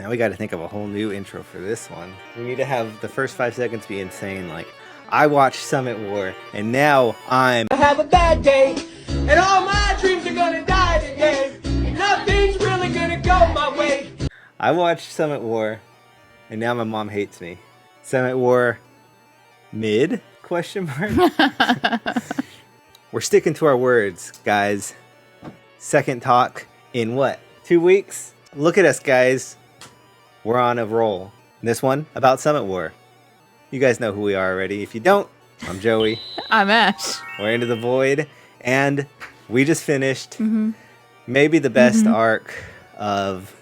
Now we got to think of a whole new intro for this one. We need to have the first 5 seconds be insane, like, I watched Summit War, and now I have a bad day, and all my dreams are gonna die today. Nothing's really gonna go my way. I watched Summit War, and now my mom hates me. Summit War mid? Question mark? We're sticking to our words, guys. Second talk in what? 2 weeks? Look at us, guys. We're on a roll. This one about Summit War. You guys know who we are already. If you don't, I'm Joey. I'm Ash. We're Into the Void, and we just finished maybe the best arc of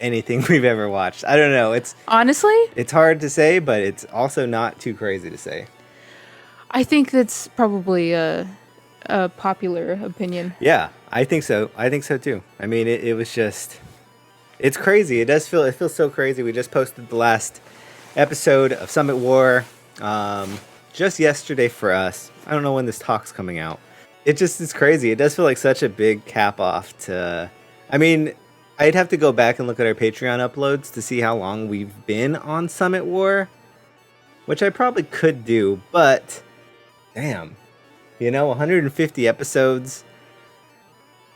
anything we've ever watched. I don't know. Honestly, it's hard to say, but it's also not too crazy to say. I think that's probably a popular opinion. Yeah, I think so. I think so too. I mean, it was just, it's crazy. It feels so crazy. We just posted the last episode of Summit War just yesterday for us. I don't know when this talk's coming out. It's crazy. It does feel like such a big cap off to, I mean, I'd have to go back and look at our Patreon uploads to see how long we've been on Summit War, which I probably could do, but damn, 150 episodes.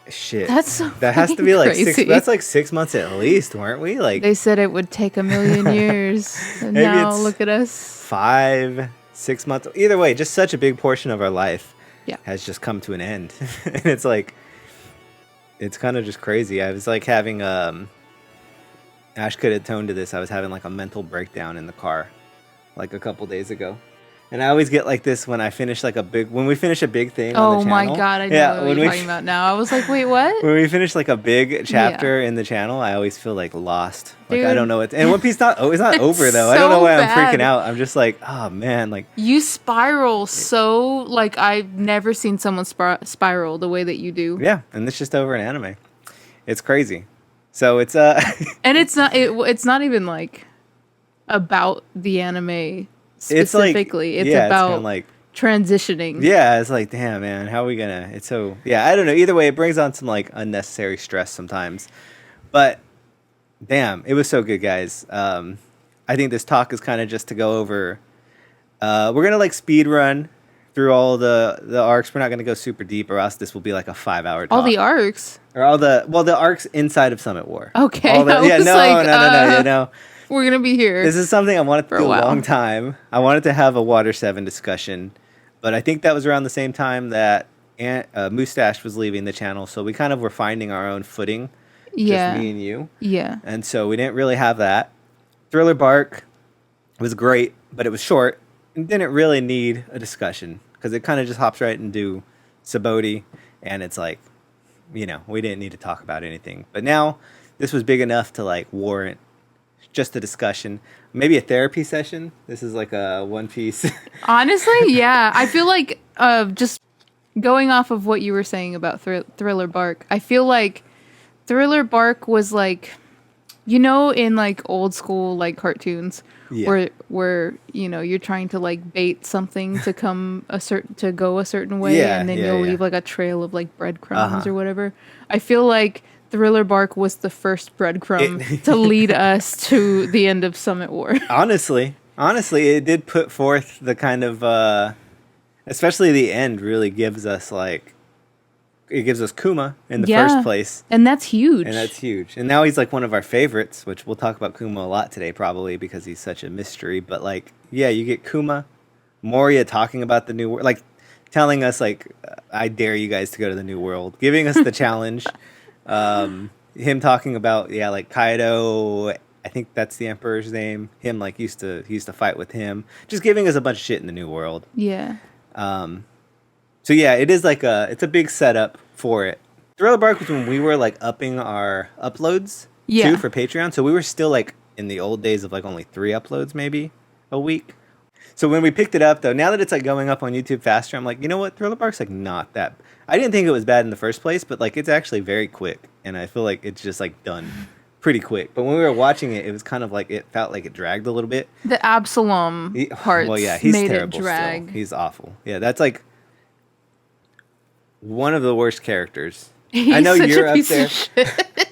Shit, that has to be like crazy. 6. That's like 6 months at least, weren't we? Like they said it would take 1,000,000 years, and now look at us. 5, 6 months. Either way, just such a big portion of our life has just come to an end, and it's like, it's kind of just crazy. I was like having Ash could atone to this. I was having like a mental breakdown in the car, like a couple days ago. And I always get like this when I finish when we finish a big thing on the channel. Oh my god, I know what you're talking about now. I was like, wait, what? When we finish like a big chapter in the channel, I always feel like lost. Like, dude, I don't know what. And One Piece it's not over though. I don't know why I'm freaking out. I'm just like, oh man, like you spiral so like I've never seen someone spiral the way that you do. Yeah, and it's just over an anime. It's crazy. So it's and it's not even like about the anime. Specifically, it's about like transitioning. Yeah, it's like, damn, man, how are we gonna? It's so, yeah, I don't know. Either way, it brings on some like unnecessary stress sometimes. But damn, it was so good, guys. I think this talk is kind of just to go over. We're gonna like speed run through all the arcs. We're not gonna go super deep, or else this will be like a 5-hour talk. All the arcs, or all the arcs inside of Summit War. Okay, No. We're going to be here. This is something I wanted to do a long time. I wanted to have a Water 7 discussion, but I think that was around the same time that Moustache was leaving the channel, so we kind of were finding our own footing, just me and you. Yeah. And so we didn't really have that. Thriller Bark was great, but it was short and didn't really need a discussion because it kind of just hops right into Sabaody, and it's like, we didn't need to talk about anything. But now this was big enough to like warrant just a discussion, maybe a therapy session. This is like a One Piece. Honestly, yeah. I feel like just going off of what you were saying about Thriller Bark, I feel like Thriller Bark was like, in like old school like cartoons where you're trying to like bait something to go a certain way, and then you'll leave like a trail of like breadcrumbs or whatever. I feel like Thriller Bark was the first breadcrumb to lead us to the end of Summit War. Honestly, it did put forth the kind of, especially the end really gives us it gives us Kuma in the first place. And that's huge. And now he's like one of our favorites, which we'll talk about Kuma a lot today probably because he's such a mystery. But like, yeah, you get Kuma, Moria talking about the new world, like telling us like, I dare you guys to go to the new world, giving us the challenge. Him talking about like Kaido, I think that's the Emperor's name. Him like he used to fight with him, just giving us a bunch of shit in the new world. Yeah. So yeah, it is like it's a big setup for it. Thriller Bark was when we were like upping our uploads too for Patreon. So we were still like in the old days of like only 3 uploads maybe a week. So when we picked it up though, now that it's like going up on YouTube faster, I'm like, you know what? Thriller Bark's like not that. I didn't think it was bad in the first place, but like it's actually very quick, and I feel like it's just like done pretty quick. But when we were watching it, it was kind of like it felt like it dragged a little bit. The Absalom parts he's made terrible it drag. Still. He's awful. Yeah, that's like one of the worst characters. He's I know such you're a up piece there. Of shit.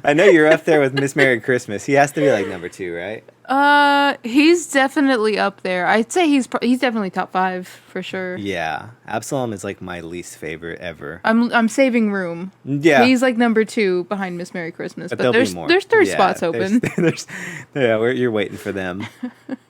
I know you're up there with Miss Merry Christmas. He has to be like number 2, right? He's definitely up there. I'd say he's definitely top 5 for sure. Yeah, Absalom is like my least favorite ever. I'm saving room. Yeah, He's like number 2 behind Miss Merry Christmas, but there'll there's be more. there's 3 Yeah, spots open. You're waiting for them.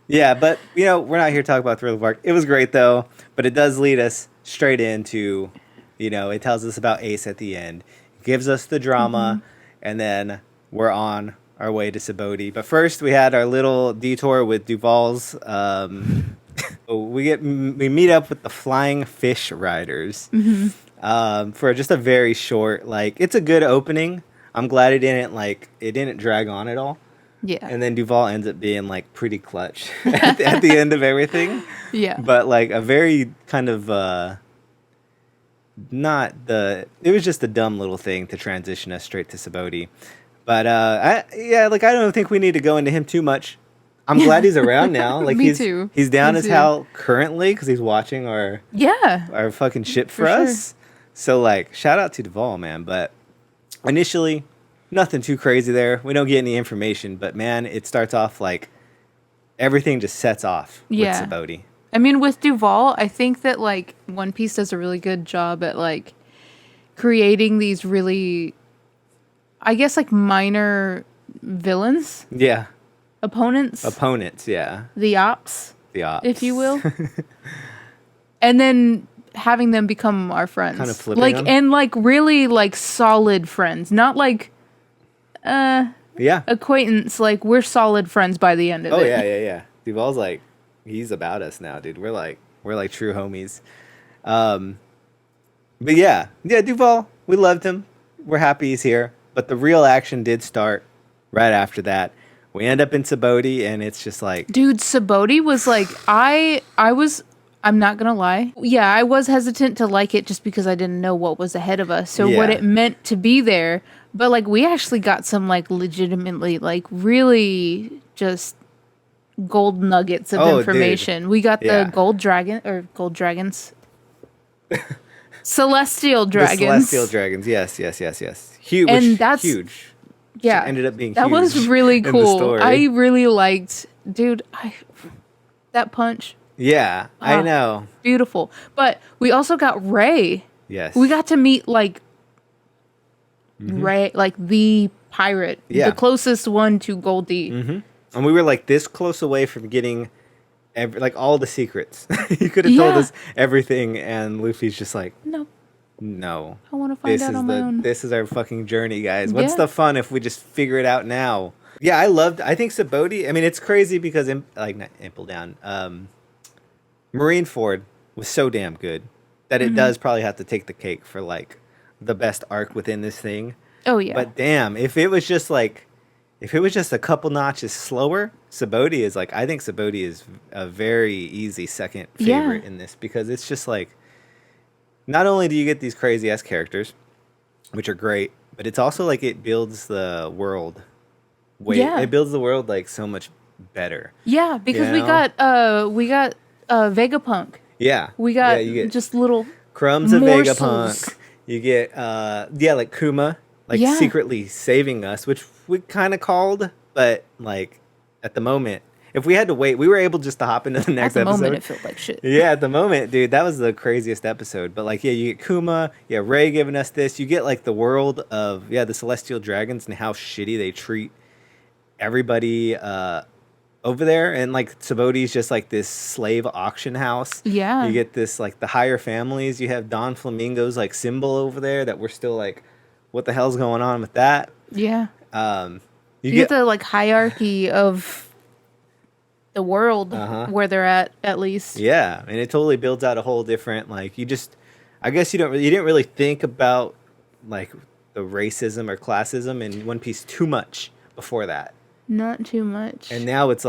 Yeah, but we're not here to talk about Thriller Bark. It was great though, but it does lead us straight into, it tells us about Ace at the end, gives us the drama, and then we're on our way to Sabaody. But first, we had our little detour with Duval's. We meet up with the Flying Fish Riders for just a very short. It's a good opening. I'm glad it didn't drag on at all. Yeah. And then Duval ends up being pretty clutch at the end of everything. Yeah. But a very kind of it was just a dumb little thing to transition us straight to Sabaody. But I don't think we need to go into him too much. I'm glad he's around now. Me too. He's down Me as too. hell currently because he's watching our fucking ship for us. So shout out to Duval, man. But initially, nothing too crazy there. We don't get any information, but man, it starts off everything just sets off with Sabaody. I mean, with Duval, I think that One Piece does a really good job at creating these really, I guess minor villains. Yeah. Opponents, yeah. the ops, if you will. And then having them become our friends. Kind of flipping them. And really solid friends. Not acquaintance, we're solid friends by the end of it. Oh yeah. Duval's he's about us now, dude. We're true homies. But yeah, Duval, we loved him. We're happy he's here. But the real action did start right after that. We end up in Sabaody, and it's just dude, Sabaody was I'm not gonna lie. Yeah, I was hesitant to like it just because I didn't know what was ahead of us. So what it meant to be there. But we actually got some legitimately really just gold nuggets of information. Dude. We got the gold dragons. Celestial dragons. The celestial dragons, yes. Huge, and that's huge. Yeah, ended up being that huge. was really in the cool. story. I really liked, dude. That punch. Yeah, I know. Beautiful. But we also got Ray. Yes, we got to meet Ray, the pirate, the closest one to Goldie. Mm-hmm. And we were this close away from getting all the secrets. You could have told us everything, and Luffy's just no. I want to find out on my own. This is our fucking journey, guys. What's the fun if we just figure it out now? Yeah, I think Sabaody, I mean, it's crazy because, not Impel Down, Marineford was so damn good that it does probably have to take the cake for, the best arc within this thing. Oh, yeah. But damn, if it was just, a couple notches slower, Sabaody is, I think Sabaody is a very easy second favorite in this because it's just, not only do you get these crazy-ass characters, which are great, but it's also, it builds the world. It builds the world, so much better. Yeah, because we got Vegapunk. Yeah. We got you get just little crumbs of morsels. Vegapunk. You get, Kuma, secretly saving us, which we kind of called, but, at the moment, if we had to wait, we were able just to hop into the next episode. At the moment, it felt like shit. Yeah, at the moment, dude, that was the craziest episode. But, you get Kuma, Ray giving us this. You get, the world of, the Celestial Dragons and how shitty they treat everybody over there. And, Sabaody's just, this slave auction house. Yeah. You get this, the higher families. You have Don Flamingo's, symbol over there that we're still, what the hell's going on with that? Yeah. You get the, hierarchy of the world where they're at least. Yeah, and it totally builds out a whole different I guess you didn't really think about the racism or classism in One Piece too much before that. Not too much. And now it's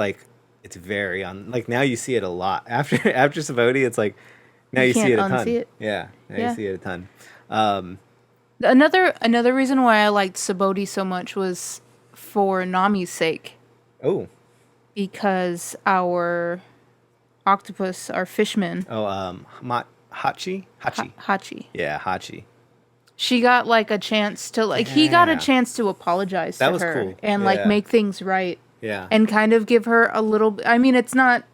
it's very on now you see it a lot. After Sabaody, it's now you see it a ton. It. Yeah, now you see it a ton. Another reason why I liked Sabaody so much was for Nami's sake. Oh. Because our fishmen. Oh, Hachi? Hachi. Hachi. Yeah, Hachi. she got like a chance to like he got a Yeah. chance to apologize That to was her cool. and like Yeah. make things right Yeah. and kind of give her a little. I mean, it's not.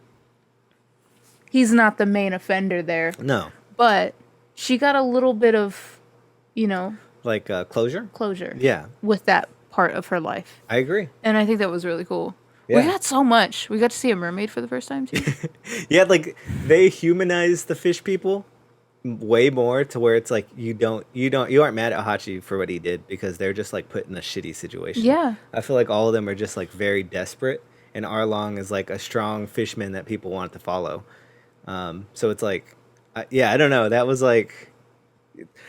He's not the main offender there, No. but she got a little bit of, Like closure? closure. Yeah. With that part of her life, I agree. and I think that was really cool. Yeah. We got so much. We got to see a mermaid for the first time too. Yeah, like they humanized the fish people way more to where it's like you aren't mad at Hachi for what he did because they're just like put in a shitty situation. Yeah. I feel like all of them are just like very desperate, and Arlong is like a strong fishman that people want to follow. So it's like, I don't know. That was like,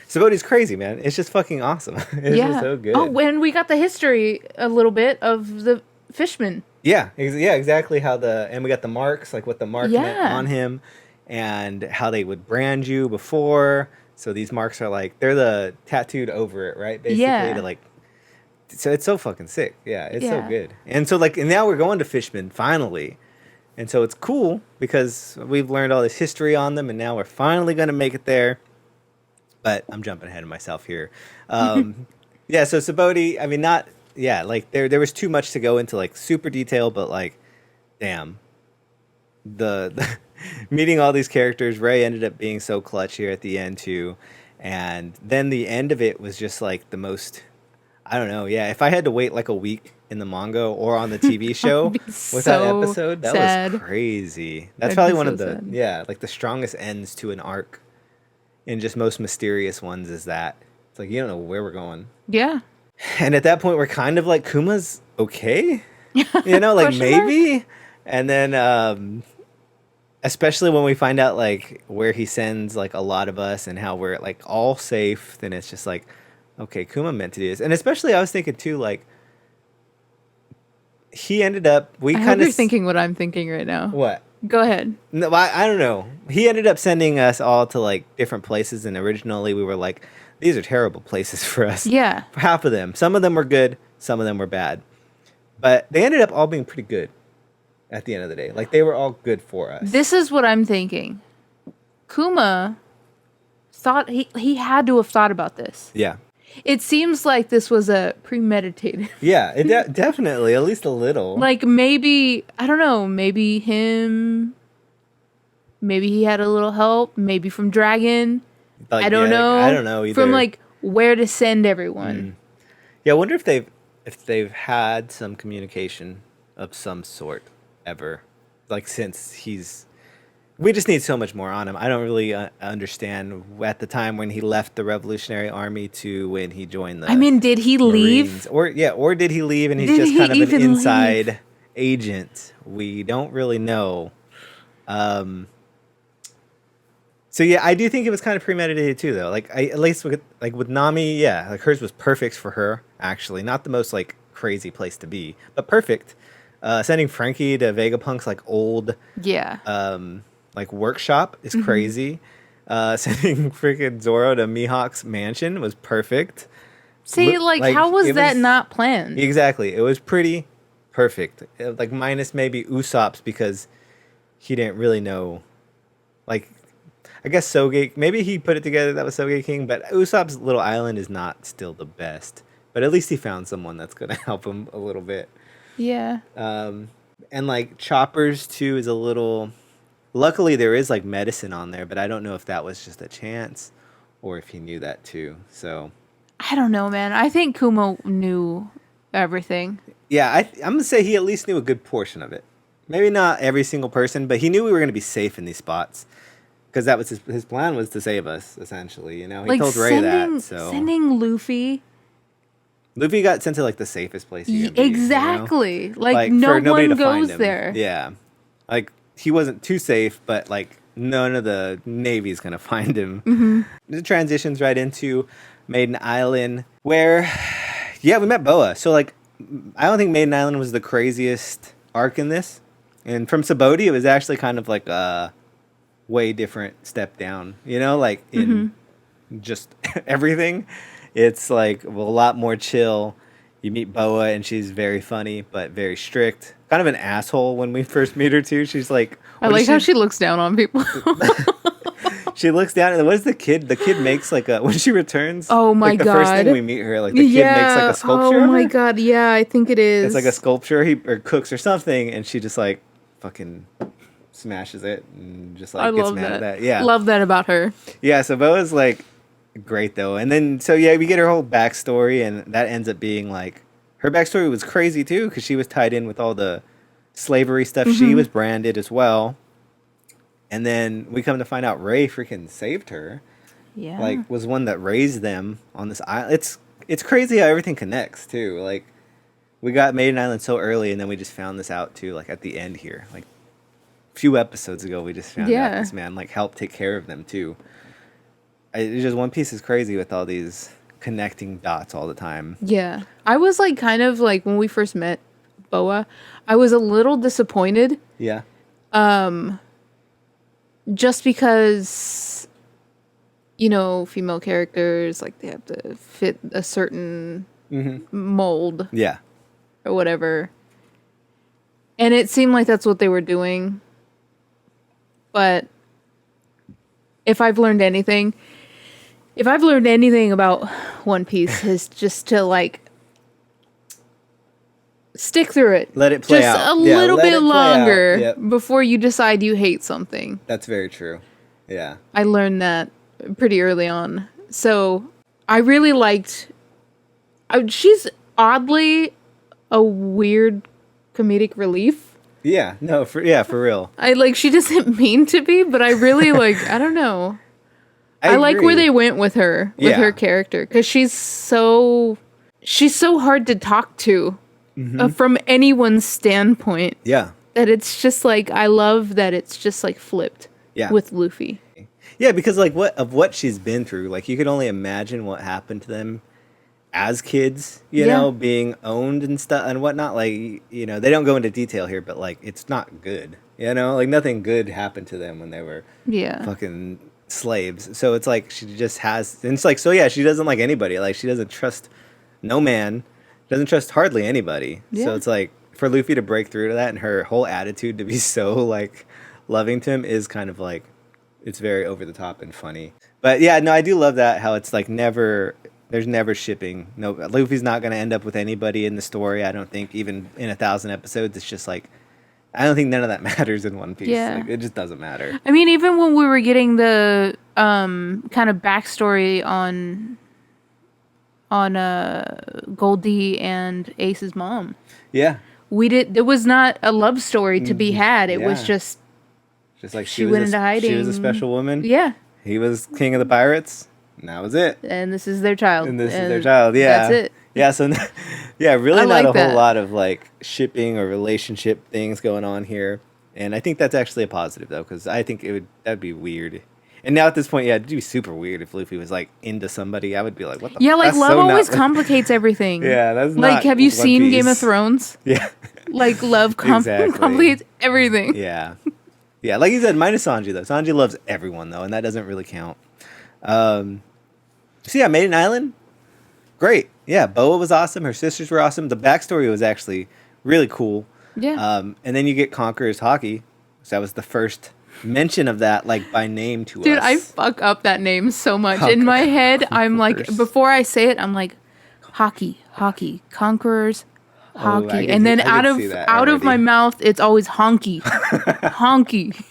Sabaody's crazy, man. It's just fucking awesome. It's just so good. Oh, when we got the history a little bit of the fishman. Yeah, exactly how and we got the marks, like what the mark meant Yeah. on him, and how they would brand you before. So these marks are like they're the tattooed over it, right? Basically, Yeah. to like. So it's so fucking sick. Yeah, it's so Yeah. good. And so and now we're going to Fishman finally, and so it's cool because we've learned all this history on them, and now we're finally gonna make it there. But I'm jumping ahead of myself here. Yeah, so Sabaody, I mean, not. Yeah, like there was too much to go into like super detail, but like, damn, the meeting all these characters. Ray ended up being so clutch here at the end too, and then the end of it was just like the most. I don't know. Yeah, if I had to wait like a week in the manga or on the TV show I'd be with that so episode, that sad. was crazy. That's I'd probably be one so of the sad. like the strongest ends to an arc, and just most mysterious ones is that it's like you don't know where we're going. Yeah. And at that point, we're kind of like, Kuma's okay, like Question mark? maybe. And then, especially when we find out like where he sends like a lot of us and how we're like all safe, then it's just like, okay, Kuma meant to do this. And especially, I was thinking too, like he ended up. We I hope kind you're of thinking what I'm thinking right now. what. Go ahead. No, I don't know. He ended up sending us all to like different places, and originally we were like, these are terrible places for us. Yeah. For half of them. Some of them were good, some of them were bad. But they ended up all being pretty good at the end of the day. Like they were all good for us. This is what I'm thinking. Kuma thought he had to have thought about this. Yeah. It seems like this was a premeditated. Yeah, it definitely, at least a little. Like maybe, I don't know, maybe he had a little help, maybe from Dragon. Like, I don't know. I don't know either. From like where to send everyone. Yeah, I wonder if they've had some communication of some sort ever. Like since we just need so much more on him. I don't really understand at the time when he left the Revolutionary Army to when he joined the I mean, did he leave? Marines. Or did he leave and he's Did just he kind of an even inside leave? agent? We don't really know. So yeah, I do think it was kind of premeditated too, though. Like at least with Nami, yeah, like hers was perfect for her. Actually, not the most like crazy place to be, but perfect. Sending Frankie to Vegapunk's like old Yeah. like workshop is crazy. Sending freaking Zoro to Mihawk's mansion was perfect. See, like how was it that not planned? Exactly, it was pretty perfect. Like minus maybe Usopp's because he didn't really know. Like, I guess Soge, maybe he put it together that was Soge King, but Usopp's little island is not still the best. But at least he found someone that's gonna help him a little bit. Yeah. And like Choppers too is a little. Luckily, there is like medicine on there, but I don't know if that was just a chance or if he knew that too. So I don't know, man. I think Kuma knew everything. yeah, I'm gonna say he at least knew a good portion of it. Maybe not every single person, but he knew we were gonna be safe in these spots because that was his plan was to save us essentially. He Like told Ray that. So sending Luffy. Luffy got sent to like the safest place. He can be, Exactly. Like no for nobody one to find goes him. there. Yeah, like he wasn't too safe, but like none of the Navy's gonna find him. Mm-hmm. It transitions right into Maiden Island, where yeah, we met Boa. So like, I don't think Maiden Island was the craziest arc in this, and from Sabaody, it was actually kind of like a way different step down. Like in just everything. It's like a lot more chill. You meet Boa and she's very funny, but very strict. Kind of an asshole when we first meet her too. She's like, I like how she looks down on people. She looks down, and what is the kid? The kid makes like a when she returns. Oh my like the god! first thing we meet her, like the kid makes like a sculpture. Oh of my her. god! Yeah, I think it is. It's like a sculpture. Or cooks or something, and she just like fucking smashes it and just like gets mad at that. Yeah, love that about her. Yeah. So Boa's like great though, and then so yeah, we get her whole backstory, and that ends up being like her backstory was crazy too because she was tied in with all the slavery stuff. She was branded as well. And then we come to find out Ray freaking saved her. Yeah. Like, was one that raised them on this island. It's crazy how everything connects, too. Like, we got Maiden Island so early, and then we just found this out, too, like, at the end here. Like, a few episodes ago, we just found out this man, like, helped take care of them, too. It's just One Piece is crazy with all these connecting dots all the time. Yeah. I was, like, kind of, like, when we first met Boa, I was a little disappointed. Yeah. Just because, you know, female characters, like, they have to fit a certain mold. Yeah. Or whatever. And it seemed like that's what they were doing. But if I've learned anything about One Piece is just to, like, stick through it. Let it play just out. a little bit longer Yep. before you decide you hate something. That's very true. Yeah. I learned that pretty early on. So I really liked... she's oddly a weird comedic relief. Yeah. No, for real. She doesn't mean to be, but I really I don't know. I like where they went with her, her character. Because she's so hard to talk to. From anyone's standpoint. Yeah. That it's just like, I love that it's just like flipped with Luffy. Yeah, because like what she's been through, like you could only imagine what happened to them as kids, you know, being owned and stuff and whatnot. Like, you know, they don't go into detail here, but like it's not good, you know, like nothing good happened to them when they were fucking slaves. So it's like she just has, and it's like, so yeah, she doesn't like anybody. Like she doesn't trust no man. Doesn't trust hardly anybody. Yeah. So it's like for Luffy to break through to that and her whole attitude to be so like loving to him is kind of like, it's very over the top and funny. But yeah, no, I do love that how it's like there's never shipping. No, Luffy's not going to end up with anybody in the story. I don't think even in 1,000 episodes. It's just like, I don't think none of that matters in One Piece. Yeah. Like, it just doesn't matter. I mean, even when we were getting the kind of backstory on Goldie and Ace's mom. Yeah. There was not a love story to be had. It was just like she went into hiding. She was a special woman. Yeah. He was king of the pirates. And that was it. And this is their child. Yeah. That's it. Yeah, so yeah, really not a whole lot of like shipping or relationship things going on here. And I think that's actually a positive though, because I think that'd be weird. And now at this point, yeah, it'd be super weird if Luffy was like into somebody. I would be like, what the? Yeah, like love always complicates everything. Yeah, that's not like. Have you seen Piece. Game of Thrones? Yeah, like love complicates everything. Yeah, yeah. Like you said, minus Sanji though. Sanji loves everyone though, and that doesn't really count. So yeah, Maiden Island, great. Yeah, Boa was awesome. Her sisters were awesome. The backstory was actually really cool. Yeah. And then you get Conqueror's Haki. So that was the first mention of that, like by name to us. Dude, I fuck up that name so much. In my head, I'm like, before I say it, I'm like, Haki, Conqueror's Haki, and then out of my mouth, it's always honky, honky.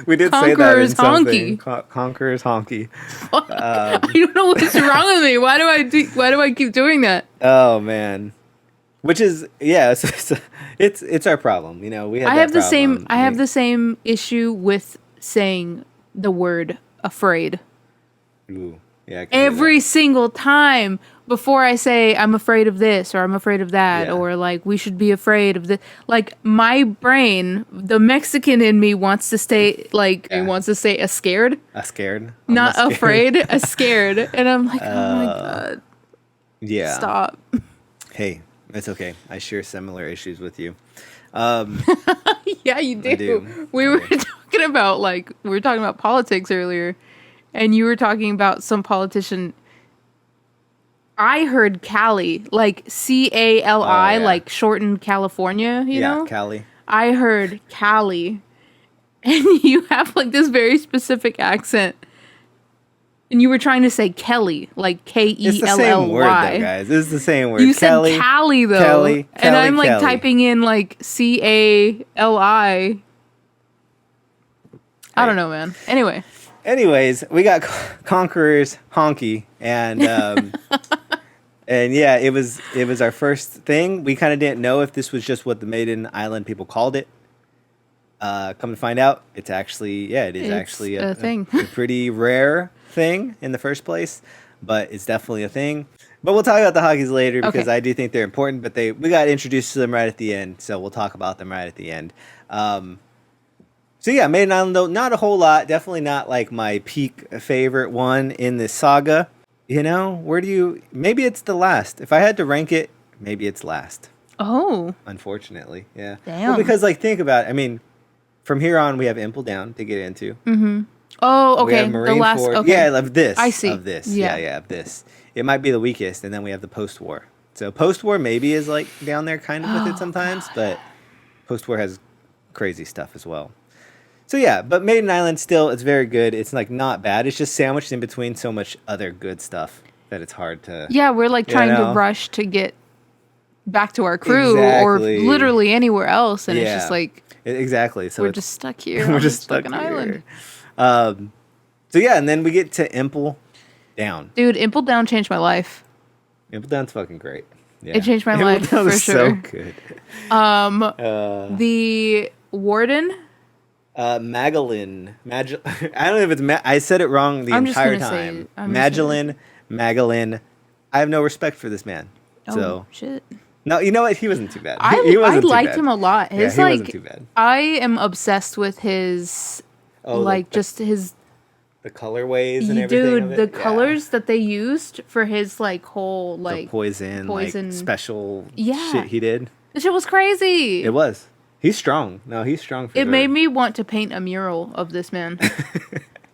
We did Conqueror's say that in something. honky. Conqueror's honky. I don't know what's wrong with me. Why do I keep doing that? Oh man. Which is it's our problem, you know. We I have the same issue with saying the word afraid. Ooh, yeah. Every single time before I say I'm afraid of this or I'm afraid of that or like we should be afraid of this, like my brain, the Mexican in me wants to stay like it wants to say a scared, not afraid, a scared, and I'm like, oh my god, yeah, stop. Hey. It's okay. I share similar issues with you. Yeah, you do. We were talking about politics earlier, and you were talking about some politician. I heard Cali, like Cali, like shortened California. You know, Cali. I heard Cali, and you have like this very specific accent And you were trying to say Kelly, like It's the same word, though, Kelly. guys. It's the same word. You Kelly, said Callie, though. Kelly, and I'm like Kelly. typing in like Cali. I don't know, man. Anyway. Anyways, we got Conqueror's Honky, and and yeah, it was our first thing. We kind of didn't know if this was just what the Maiden Island people called it. Come to find out, it's actually actually a thing. a pretty rare thing in the first place, but it's definitely a thing. But we'll talk about the Hakis later because Okay. I do think they're important. But we got introduced to them right at the end, so we'll talk about them right at the end. So yeah, Maiden Island though, not a whole lot. Definitely not like my peak favorite one in this saga. You know, maybe it's the last. If I had to rank it, maybe it's last. Oh. Unfortunately, yeah. Damn. Well, because like think about it. I mean, from here on we have Impel Down to get into. Oh, We okay. have The last. Marineford. Okay. Yeah, of this. I see. Of this. Yeah. Yeah, of this. It might be the weakest, and then we have the post-war. So post-war maybe is like down there kind of with it sometimes, but post-war has crazy stuff as well. So yeah, but Maiden Island still, it's very good. It's like not bad. It's just sandwiched in between so much other good stuff that it's hard to. Yeah, we're like You trying know? to rush to get back to our crew Exactly. or literally anywhere else, and it's Yeah. just like Exactly. So we're it's- just stuck here. we're on just this stuck fucking here. island. So yeah, and then we get to Impel Down. Dude, Impel Down changed my life. Impel Down's fucking great. Yeah. It changed my Impel life, Down for is sure. so good. The warden. Magellan. I don't know if it's. I said it wrong the I'm just entire gonna say time. it. I'm just gonna- Magellan. I have no respect for this man. Oh So shit! no, you know what? He wasn't too bad. I He wasn't too liked bad. him a lot. Yeah, His he wasn't like, too bad. I am obsessed with his Oh, like the, just his the colorways and everything. dude. of it? The Yeah. colors that they used for his like whole The like poison, like special Yeah. shit he did. the shit was crazy. It was. He's strong. No, he's strong for It sure. made me want to paint a mural of this man.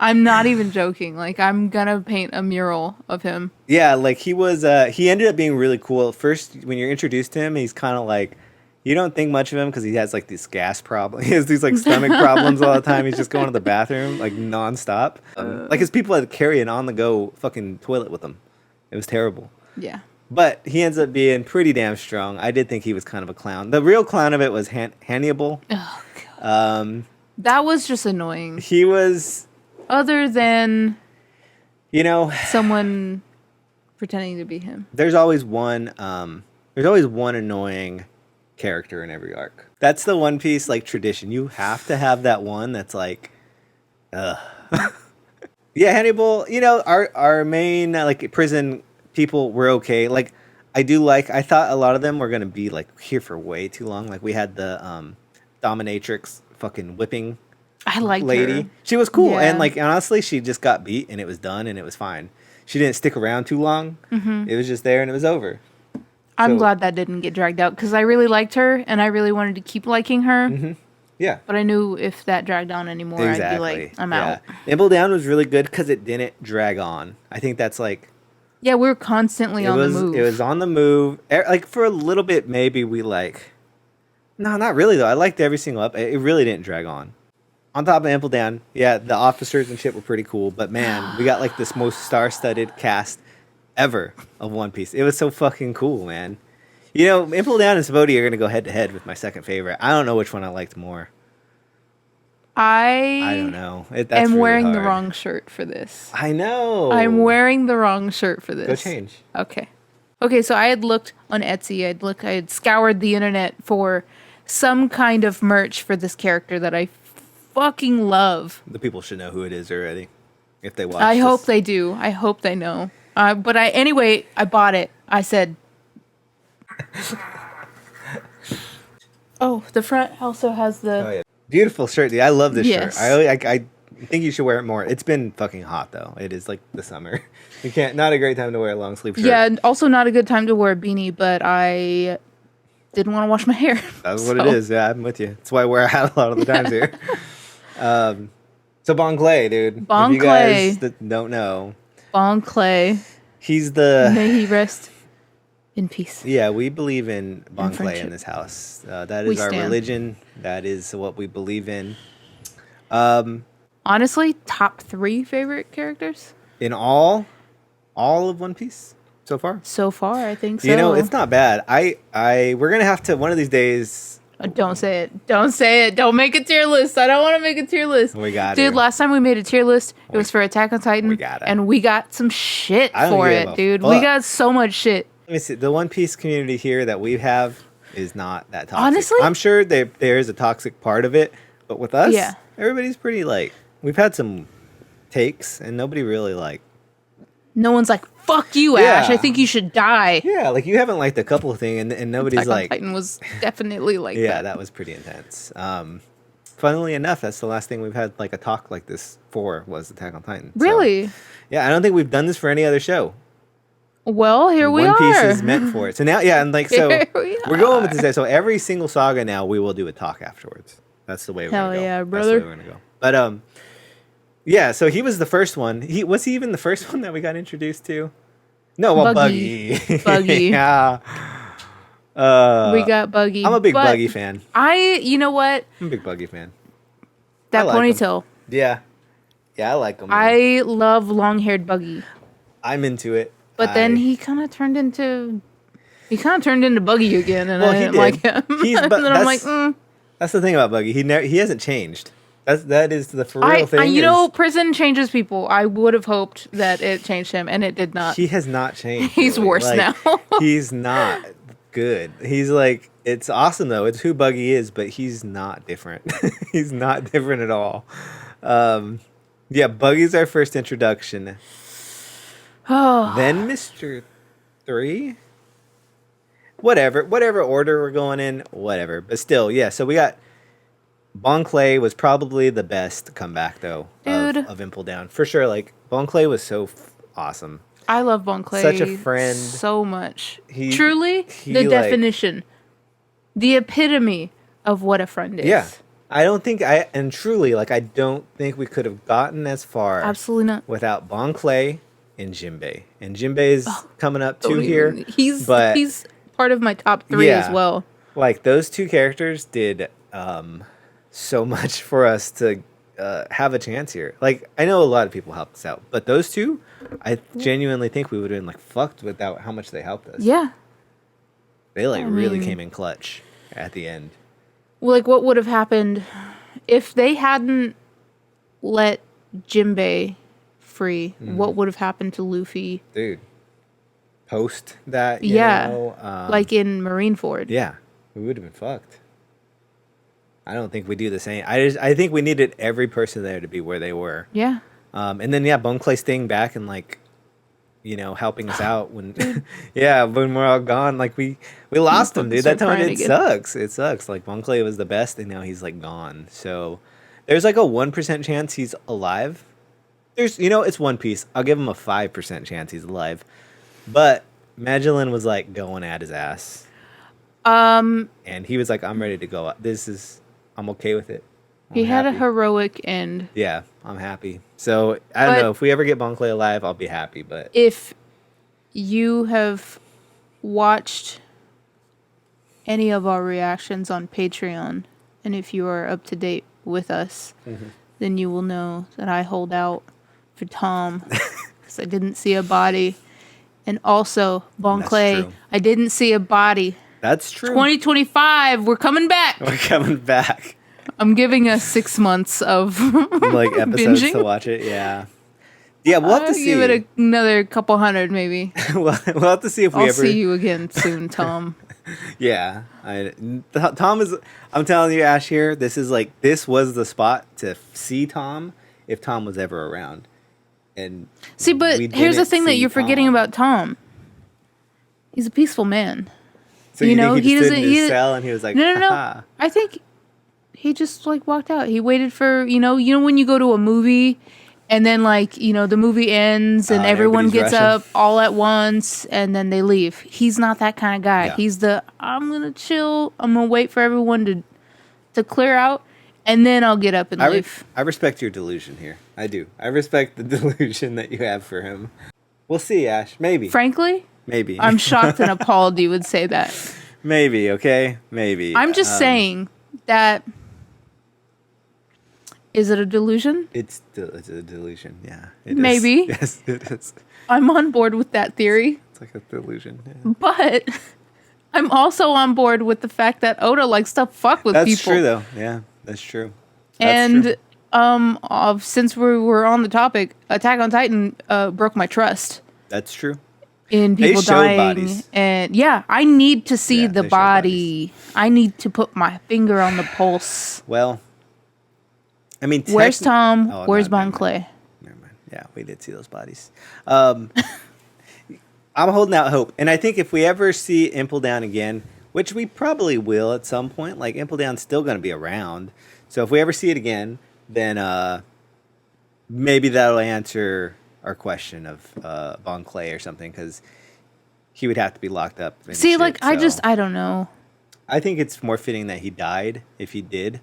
I'm not even joking. Like I'm gonna paint a mural of him. Yeah, like he was. He ended up being really cool. At first, when you're introduced to him, he's kind of like, you don't think much of him because he has like this gas problem. He has these like stomach problems all the time. He's just going to the bathroom like nonstop. Like his people had to carry an on-the-go fucking toilet with him. It was terrible. Yeah. But he ends up being pretty damn strong. I did think he was kind of a clown. The real clown of it was Hannibal. Oh god. That was just annoying. He was, Other than you know, someone pretending to be him. there's always one annoying character in every arc. That's the One Piece like tradition. You have to have that one that's like, ugh. Yeah, Hannibal. You know, our main like prison people were okay. Like, I thought a lot of them were gonna be like here for way too long. Like we had the dominatrix fucking whipping I liked lady. her. She was cool, Yeah. and like honestly, she just got beat and it was done and it was fine. She didn't stick around too long. It was just there and it was over. I'm So- glad that didn't get dragged out because I really liked her and I really wanted to keep liking her. Yeah. But I knew if that dragged on anymore, I'd be like, I'm out. Impel Down was really good because it didn't drag on. I think that's like Yeah, we were constantly on the move. It was on the move. Like for a little bit, maybe we like. No, not really though. I liked every single up. It really didn't drag on. On top of Impel Down, yeah, the officers and shit were pretty cool. But man, we got like this most star-studded cast ever of One Piece. It was so fucking cool, man. You know, Impel Down and Sabaody are gonna go head to head with my second favorite. I don't know which one I liked more. I don't know. That's am really wearing the hard. wrong shirt for this. I know. I'm wearing the wrong shirt for this. Go change. Okay. Okay, so I had looked on Etsy. I had scoured the internet for some kind of merch for this character that I fucking love. The people should know who it is already if they watch. I this. hope they do. I hope they know. But anyway, I bought it. I said. Oh, the front also has the. Oh yeah, beautiful shirt. Dude. I love this Yes. shirt. I think you should wear it more. It's been fucking hot though. It is like the summer. You can't. Not a great time to wear a long sleeve shirt. Yeah, and also not a good time to wear a beanie, but I didn't want to wash my hair. That's what it is. Yeah, I'm with you. That's why I wear a hat a lot of the times here. So Bon Clay, dude. Bon if you Clay. guys that don't know, Bon Clay, he's the. may he rest in peace. Yeah, we believe in Bon And Clay in friendship. this house. That We is our stand. religion. That is what we believe in. Honestly, top 3 favorite characters. in all of One Piece so far. So far, I think so. You know, it's not bad. We're gonna have to one of these days. Don't say it. Don't say it. Don't make a tier list. I don't want to make a tier list. We got Dude, to. last time we made a tier list, it was for Attack on Titan. We gotta. And we got some shit I don't for give it, a dude. fuck. We got so much shit. Let me see. The One Piece community here that we have is not that toxic. Honestly? I'm sure there is a toxic part of it, but with us, Yeah. everybody's pretty like. We've had some takes, and nobody really like. No one's like, fuck you, Yeah. Ash. I think you should die. Yeah, like you haven't liked a couple of things, and nobody's Attack on like. Titan was definitely like Yeah, that. that was pretty intense. Funnily enough, that's the last thing we've had like a talk like this for was Attack on Titan. So, Really? yeah, I don't think we've done this for any other show. Well, here we One are. Piece is meant for it. So now, yeah, and like so, Here we we're going with this. So every single saga now, we will do a talk afterwards. That's the way we're Hell gonna go. yeah, That's brother. the way we're gonna go. But yeah. So he was the first one. Was he even the first one that we got introduced to? No, well, Buggy. Buggy. Buggy. Yeah. We got Buggy. I'm a big but Buggy fan. you know what? I'm a big Buggy fan. That I like him. ponytail. Yeah. Yeah, I like him. Man. I love long-haired Buggy. I'm into it. But then he kind of turned into Buggy again, and Well, I he didn't did. like him. He's- and but then I'm like, that's- That's the thing about Buggy. He hasn't changed. That is the for real thing. you know, prison changes people. I would have hoped that it changed him, and it did not. He has not changed. He's really. worse now. He's not good. He's like, it's awesome though. It's who Buggy is, but he's not different. He's not different at all. Yeah, Buggy's our first introduction. Oh, Then Mr. 3. Whatever order we're going in, whatever. But still, yeah. So we got Bon Clay was probably the best comeback though Dude. of Impel Down for sure. Like Bon Clay was so awesome. I love Bon Clay. Such a friend. So much. He- Truly, he, the like- definition, the epitome of what a friend is. Yeah. I don't think truly, like, I don't think we could have gotten as far Absolutely not. without Bon Clay and Jinbei. And Jinbei is coming up too Don't here. even- He's but part of my top 3 Yeah. as well. like those two characters did so much for us to have a chance here. Like, I know a lot of people helped us out, but those two, I genuinely think we would have been like fucked without how much they helped us. Yeah. They like really mean- came in clutch at the end. Well, like, what would have happened if they hadn't let Jinbei free? Mm-hmm. What would have happened to Luffy? Dude. Post that, Yeah. know, Like in Marineford. yeah, we would have been fucked. I don't think we do the same. I think we needed every person there to be where they were. Yeah. And then Bon Clay staying back and like, helping us out when when we're all gone. Like we lost him, dude. That Start time crying it again. sucks. It sucks. Like Bon Clay was the best and now he's like gone. So there's like a 1% chance he's alive. There's it's One Piece. I'll give him a 5% chance he's alive. But Magellan was like going at his ass. And he was like, I'm ready to go. I'm okay with it. He I'm had a happy. heroic end. Yeah, I'm happy. So I don't But- know if we ever get Bon Clay alive, I'll be happy. But If you have watched any of our reactions on Patreon, and if you are up to date with us, Mm-hmm. then you will know that I hold out for Tom because I didn't see a body. And also, Bon That's Clay, true. I didn't see a body. that's true. 2025, we're coming back. We're coming back. I'm giving us 6 months of Like episodes binging. to watch it. Yeah. Yeah, we'll have to I'll see. give it another couple hundred, maybe. we'll have to see if we I'll ever. see you again soon, Tom. Yeah. Tom is. I'm telling you, Ash. Here, this was the spot to see Tom if Tom was ever around. And See, but we here's the didn't thing that see you're forgetting Tom. about Tom. He's a peaceful man. So you you know, think he he just stood doesn't- in his he- cell and he was like, No, no, no. "Haha." I think he just like walked out. He waited for you know when you go to a movie and then like the movie ends and And everyone everybody's gets rushing. up all at once and then they leave. He's not that kind of guy. Yeah. He's I'm gonna chill. I'm gonna wait for everyone to clear out and then I'll get up and leave. I respect your delusion here. I do. I respect the delusion that you have for him. We'll see, Ash. Maybe. Frankly, Maybe. I'm shocked and appalled you would say that. Maybe. Okay. Maybe. I'm just saying that Is it a delusion? It's a delusion. Yeah. It is. Maybe. Yes, it is. I'm on board with that theory. It's like a delusion. Yeah. But I'm also on board with the fact that Oda likes to fuck with That's people. true, though. Yeah, that's true. And since we were on the topic, Attack on Titan broke my trust That's true. in They people showed dying. bodies. And yeah, I need to see Yeah, the they showed body. I need to put my finger on the pulse. Well, I mean, Where's Tom? Oh, Where's no, Bon never Clay? mind. Never mind. Yeah, we did see those bodies. I'm holding out hope, and I think if we ever see Impel Down again, which we probably will at some point, like Impel Down's still going to be around. So if we ever see it again, then maybe that'll answer our question of Bon Clay or something, because he would have to be locked up. And See, shit, like, so I don't know. I think it's more fitting that he died if he did,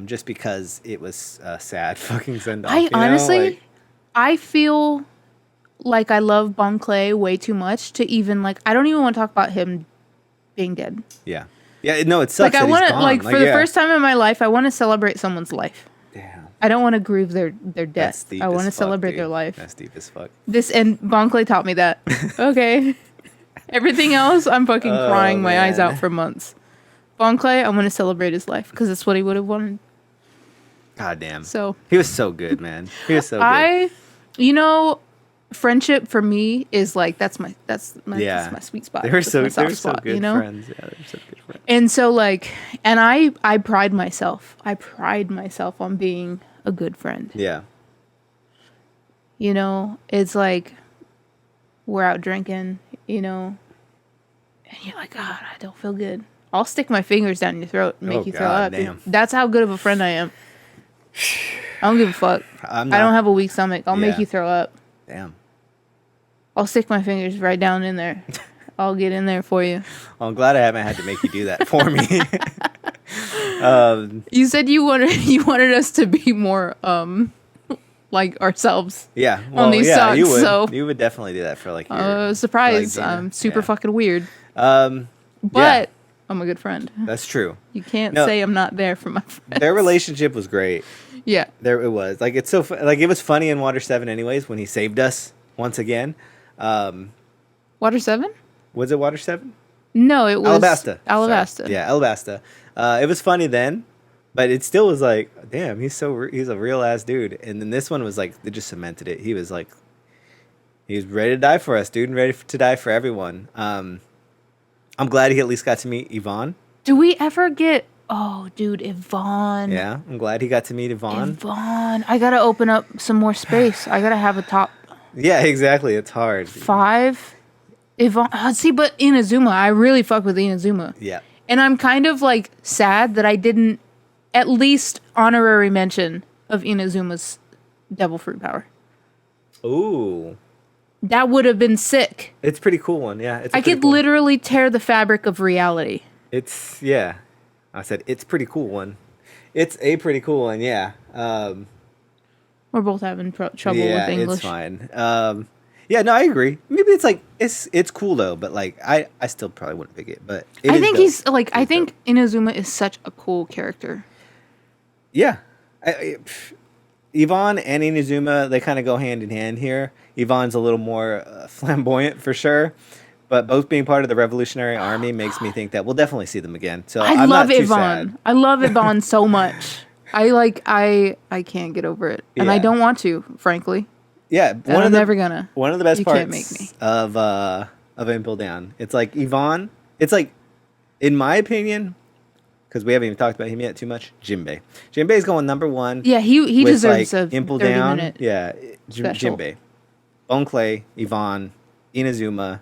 just because it was a sad fucking send off. I honestly, I feel like I love Bon Clay way too much to even, like, I don't even want to talk about him being dead. yeah, no, it sucks. Like, I want to, for the first time in my life, I want to celebrate someone's life. Damn. I don't want to grieve their death. That's deep I want to as fuck, celebrate dude. their life. That's deep as fuck. And Bon Clay taught me that. Okay. Everything else, I'm fucking crying my eyes man. out for months. Bon Clay, I want to celebrate his life because that's what he would have wanted. God damn. So He was so good, man. He was so good. Friendship for me is like that's my Yeah. sweet spot. They were That's so my they were soft so spot, good you know? friends. Yeah, they were so good friends. And so like, and I pride myself. I pride myself on being a good friend. Yeah. You know, it's like we're out drinking, you know, and you're like, God, I don't feel good. I'll stick my fingers down your throat and make Oh, you throw God up. damn. That's how good of a friend I am. I don't give a fuck. I don't have a weak stomach. I'll make Yeah. you throw up. Damn. I'll stick my fingers right down in there. I'll get in there for you. Well, I'm glad I haven't had to make you do that for me. You said you wanted us to be more like ourselves. Yeah. On Well, these yeah, you songs, would. so- You would definitely do that for like your Surprise! like, I'm super yeah. fucking weird, Um, but I'm a good friend. that's true. You can't No. say I'm not there for my friends. Their relationship was great. Yeah. There it was. Like it's so like it was funny in Water 7 anyways when he saved us once again. Water 7? Was it Water 7? No, it was Alabasta. Alabasta. Sorry. Yeah, Alabasta. It was funny then, but it still was like, damn, he's a real ass dude. And then this one was like, they just cemented it. He was like, he was ready to die for us, dude, and ready to die for everyone. I'm glad he at least got to meet Yvonne. Do we ever get? Oh, dude, Yvonne. Yeah, I'm glad he got to meet Yvonne. Yvonne. I gotta open up some more space. I gotta have a top Yeah, exactly. It's hard. 5. Yvonne. See, but Inazuma, I really fuck with Inazuma. Yeah. And I'm kind of like sad that I didn't at least honorary mention of Inazuma's devil fruit power. Ooh. That would have been sick. It's a pretty cool one. Yeah. It's a I pretty could cool one. literally tear the fabric of reality. It's, yeah. I said, it's a pretty cool one. It's a pretty cool one, yeah. We're both having trouble Yeah, with English. it's fine. Yeah, no, I agree. Maybe it's like, it's cool though, but like, I still probably wouldn't pick it, but it I is think dope. he's like, I It's think dope. Inazuma is such a cool character. Yeah. Yvonne and Inazuma, they kind of go hand in hand here. Yvonne's a little more flamboyant for sure, but both being part of the Revolutionary Army makes me think that we'll definitely see them again. So I I'm love not too Yvonne. sad. I love Yvonne so much. I can't get over it, and I Yeah. don't want to, frankly. Yeah, And I'm never gonna. One of the best You parts can't make me. of Impel Down. It's like Yvonne. It's like, in my opinion, because we haven't even talked about him yet too much. Jinbei. Jinbei's going number 1. Yeah, he with, deserves like, a Impel 30 Down. minute. Yeah, special. Jinbei, Bon Clay, Yvonne, Inazuma.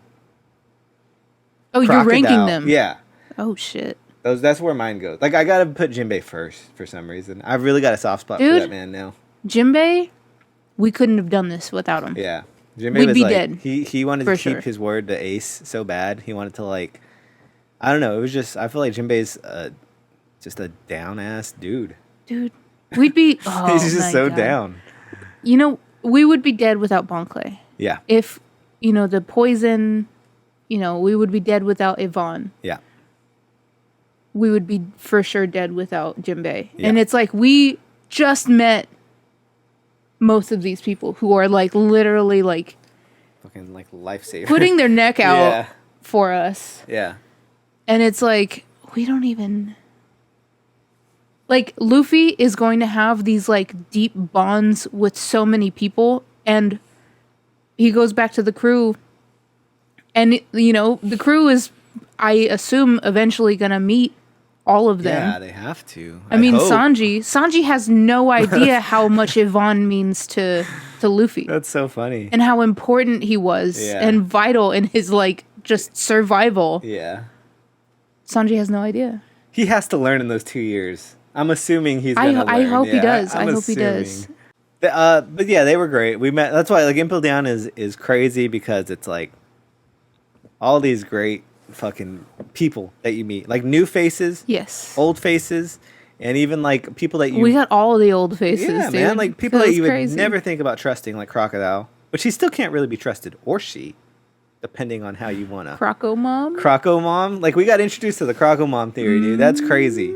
Oh, you're Crocodile. ranking them. Yeah, Oh shit. that's where mine goes. Like I gotta put Jinbei first for some reason. I've really got a soft spot for Dude. that man now. Jinbei, we couldn't have done this without him. Yeah, Jinbei We'd was be like, dead. He wanted For to keep sure. his word to Ace so bad. He wanted to like, I don't know. It was just I feel like Jinbei's just a down ass dude. Dude, we'd be. Oh, He's just my so God. down. You know, we would be dead without Bon Clay. Yeah, If, the poison, we would be dead without Yvonne. yeah, We would be for sure dead without Jinbei. Yeah. And it's like we just met most of these people who are like literally like Fucking like lifesaver. putting their neck out Yeah. for us. Yeah. And it's like, we don't even... Like, Luffy is going to have these, like, deep bonds with so many people, and he goes back to the crew, and, you know, the crew is, I assume, eventually gonna meet all of them. Yeah, they have to. I mean, hope. Sanji has no idea how much Yvonne means to Luffy. That's so funny. And how important he was, Yeah. and vital in his, like, just survival. Yeah. Sanji has no idea. He has to learn in those 2 years. I'm assuming he's gonna learn. I hope he Yeah, does. I'm I hope he does. assuming. But yeah, they were great. We met. That's why like Impel Down is crazy because it's like all these great fucking people that you meet, like new faces, Yes. old faces, and even like people that you. We got all the old faces, yeah, dude. man, like people That that was you would crazy. never think about trusting, like Crocodile, but she still can't really be trusted, or she, depending on how you wanna. Croco Mom? Croco Mom, like we got introduced to the Croco Mom theory, dude. That's crazy.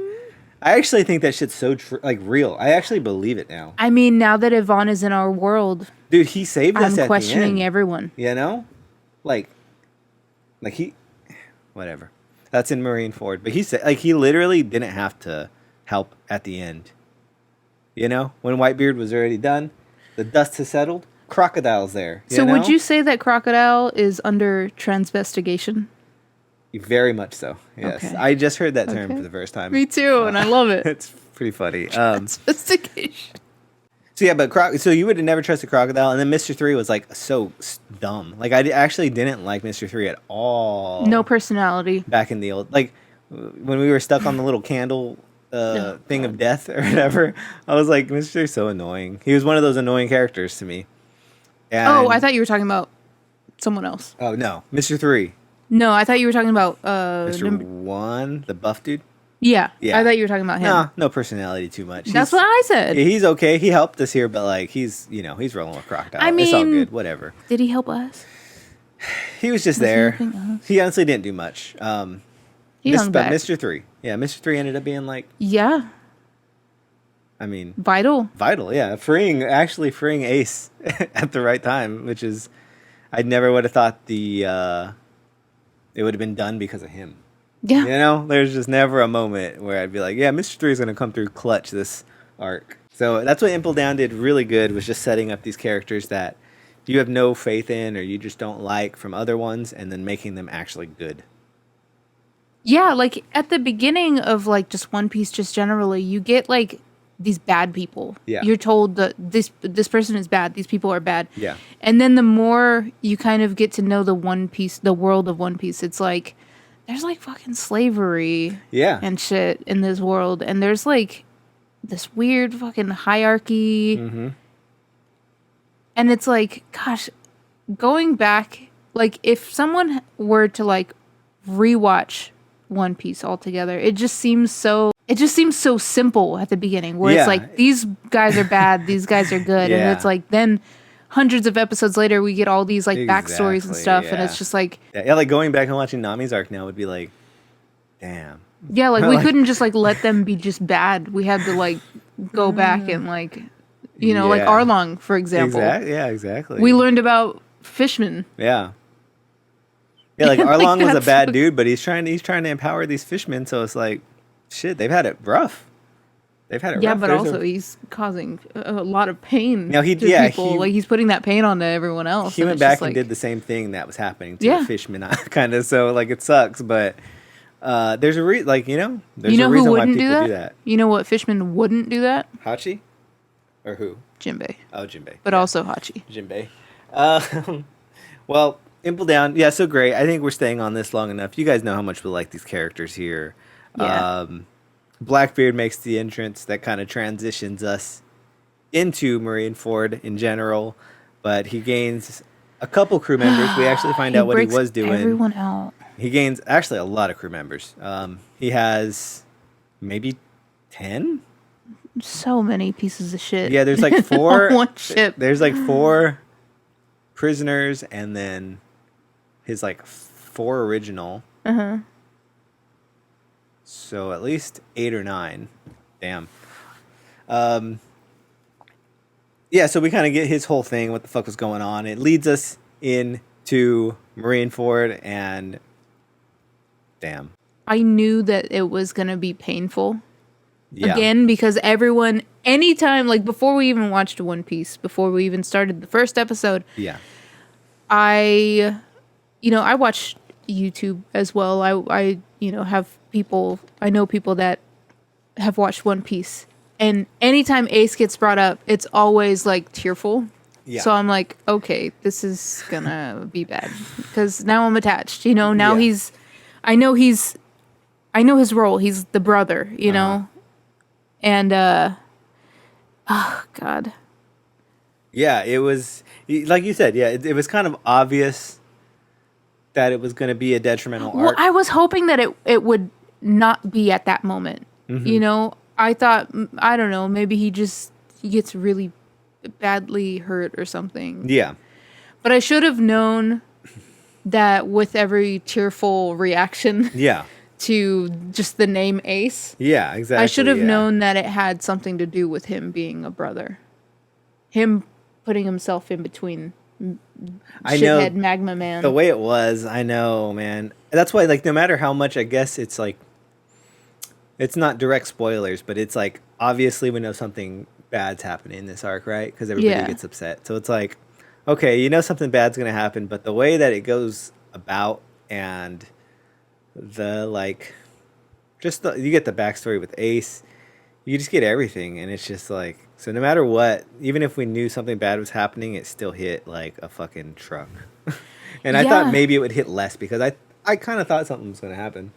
I actually think that shit's so like real. I actually believe it now, I mean, now that Yvonne is in our world, dude. He saved us I'm at questioning the end. everyone. You know, like he, whatever. That's in Marineford, but he said like he literally didn't have to help at the end. You know, when Whitebeard was already done, the dust has settled. Crocodile's there. So know? would you say that Crocodile is under transvestigation? Very much so. Yes, Okay. I just heard that term Okay. for the first time. Me too, and I love it. It's pretty funny. Transvestigation. So yeah, but so you would have never trusted Crocodile, and then Mr. 3 was like so dumb. Like I actually didn't like Mr. 3 at all. No personality. Back in the old, like when we were stuck on the little candle thing of death or whatever, I was like, Mr. 3 is so annoying. He was one of those annoying characters to me. And, Oh, I thought you were talking about someone else. Oh no, Mr. 3, No, I thought you were talking about Mr. 1, the buff dude. Yeah, Yeah. I thought you were talking about him. Nah, no personality too much. That's He's- what I said. Yeah, he's okay. He helped us here, but like he's rolling with Crocodile. I It's all mean- good. Whatever. Did he help us? He was just Was he there. helping us? He honestly didn't do much. He hung but back. Mr. 3. Yeah, Mr. 3 ended up being like, Yeah, I mean, vital. vital. Yeah, actually freeing Ace at the right time, which is, I never would have thought it would have been done because of him. Yeah. You know, there's just never a moment where I'd be like, yeah, Mr. 3 is going to come through clutch this arc. So that's what Impel Down did really good, was just setting up these characters that you have no faith in or you just don't like from other ones, and then making them actually good. Yeah, like at the beginning of like just One Piece, just generally, you get like these bad people. Yeah. You're told that this person is bad. These people are bad. Yeah. And then the more you kind of get to know the world of One Piece, it's like there's like fucking slavery Yeah. and shit in this world, and there's like this weird fucking hierarchy. Mm-hmm. And it's like, gosh, going back, like if someone were to like rewatch One Piece altogether, it just seems so simple at the beginning, where Yeah. it's like these guys are bad, these guys are good, and Yeah. it's like then hundreds of episodes later we get all these like backstories and Exactly, stuff, and yeah. it's just like Yeah, like going back and watching Nami's arc now would be like, damn. yeah, like we Like- couldn't just like let them be just bad. We had to like go back and like like Yeah. Arlong, for example. Yeah, exactly. We learned about fishmen. Yeah. Yeah, like Arlong was a that's bad what- dude, but he's trying to empower these fishmen, so it's like, shit, they've had it rough. Yeah, rough. but There's also a- he's causing a lot of pain No, he- to yeah, people. he- Like he's putting that pain onto everyone else. he and went it's back just and like- did the same thing that was happening to Yeah. the fishmen, kind of. So like it sucks, but there's a there's You know a who reason why wouldn't people do that? You know what fishmen wouldn't do that? Hachi, or who? Jinbei, Oh, Jinbei. but also Hachi. Jinbei. Well, Impel Down, yeah, so great. I think we're staying on this long enough. You guys know how much we like these characters here. Yeah. Blackbeard makes the entrance that kind of transitions us into Marineford in general, but he gains a couple crew members. We actually find out what he breaks was doing. Everyone out. He gains actually a lot of crew members. He has maybe 10? So many pieces of shit. Yeah, there's like 4 on one ship. There's like 4 prisoners and then his like 4 original. Uh-huh. So at least 8 or 9. Damn. yeah, so we kind of get his whole thing, what the fuck was going on. It leads us into Marineford, and damn. I knew that it was going to be painful. Yeah. Again, because everyone, anytime, like before we even watched One Piece, before we even started the first episode, Yeah. I watch YouTube as well. I know people that have watched One Piece. And anytime Ace gets brought up, it's always like tearful. Yeah. So I'm like, okay, this is gonna be bad. Because now I'm attached, now Yeah. I know his role. He's the brother, know? And, oh, God. Yeah, it was, like you said, yeah, it was kind of obvious that it was going to be a detrimental Well, arc. I was hoping that it would not be at that moment. I thought, I don't know, maybe he gets really badly hurt or something. Yeah. But I should have known that with every tearful reaction Yeah. to just the name Ace. Yeah, exactly. I should have yeah. known that it had something to do with him being a brother. Him putting himself in between shithead Magma Man. The way it was, I know, man. That's why, like, no matter how much, I guess it's like, it's not direct spoilers, but it's like, obviously we know something bad's happening in this arc, right? Because everybody gets upset. So it's like, okay, you know something bad's going to happen, but the way that it goes about and the, like, you get the backstory with Ace, you just get everything, and it's just like, so no matter what, even if we knew something bad was happening, it still hit like a fucking truck. And I thought maybe it would hit less because I kind of thought something was going to happen.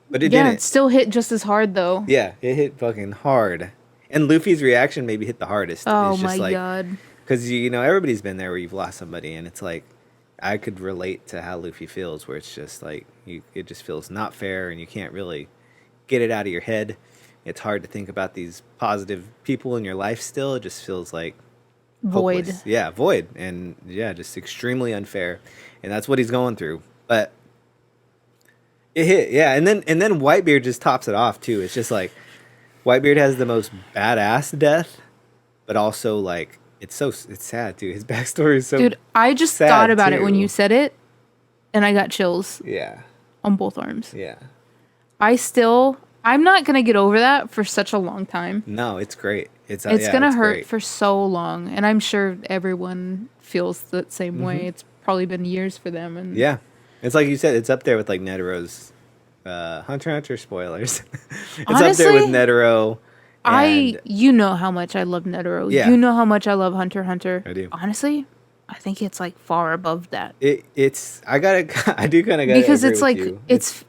But it didn't. Yeah, it still hit just as hard though. Yeah, it hit fucking hard. And Luffy's reaction maybe hit the hardest. Oh it's just my like, God. Because, everybody's been there where you've lost somebody, and it's like, I could relate to how Luffy feels, where it's just like, it just feels not fair, and you can't really get it out of your head. It's hard to think about these positive people in your life still. It just feels like Void. hopeless. Yeah, void. And yeah, just extremely unfair. And that's what he's going through. But it hit, yeah. And then Whitebeard just tops it off too. It's just like Whitebeard has the most badass death, but also like it's sad too. His backstory is so Dude, I just sad, thought about it when too. you said it, and I got chills Yeah. on both arms. Yeah. I'm not gonna get over that for such a long time. No, it's great. It's Gonna hurt great. for so long, and I'm sure everyone feels the same way. It's probably been years for them. And Yeah. It's like you said, it's up there with like Netero's Hunter x Hunter spoilers. It's up there with Honestly, Netero. you know how much I love Netero. Yeah. You know how much I love Hunter x Hunter. I do. Honestly, I think it's like far above that. I do kind of got Because it's like it's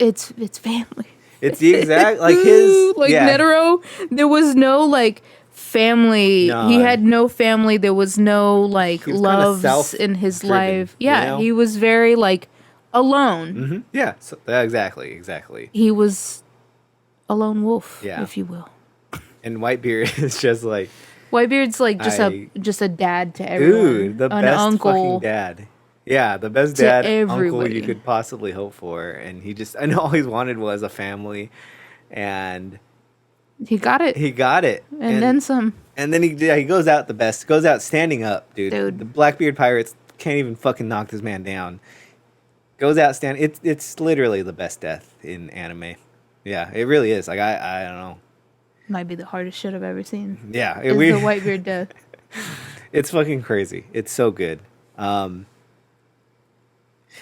family. It's the exact like his like Netero, there was no like family. No. He had no family. There was no like He was kinda loves in his self-driven, life. Yeah, you know? he was very like alone. Mm-hmm. Yeah, so, exactly. He was a lone wolf, Yeah. if you will. And Whitebeard is just like, Whitebeard's like just a dad to everyone. dude, the an best uncle. fucking dad. Yeah, the best To dad uncle everybody. you could possibly hope for, and I know all he wanted was a family, and He got it. he got it, and then some. And then he goes out standing up, dude. The Blackbeard pirates can't even fucking knock this man down. Goes out standing. It's literally the best death in anime. Yeah, it really is. Like I don't know. Might be the hardest shit I've ever seen. Yeah, Is the Whitebeard death. It's fucking crazy. It's so good.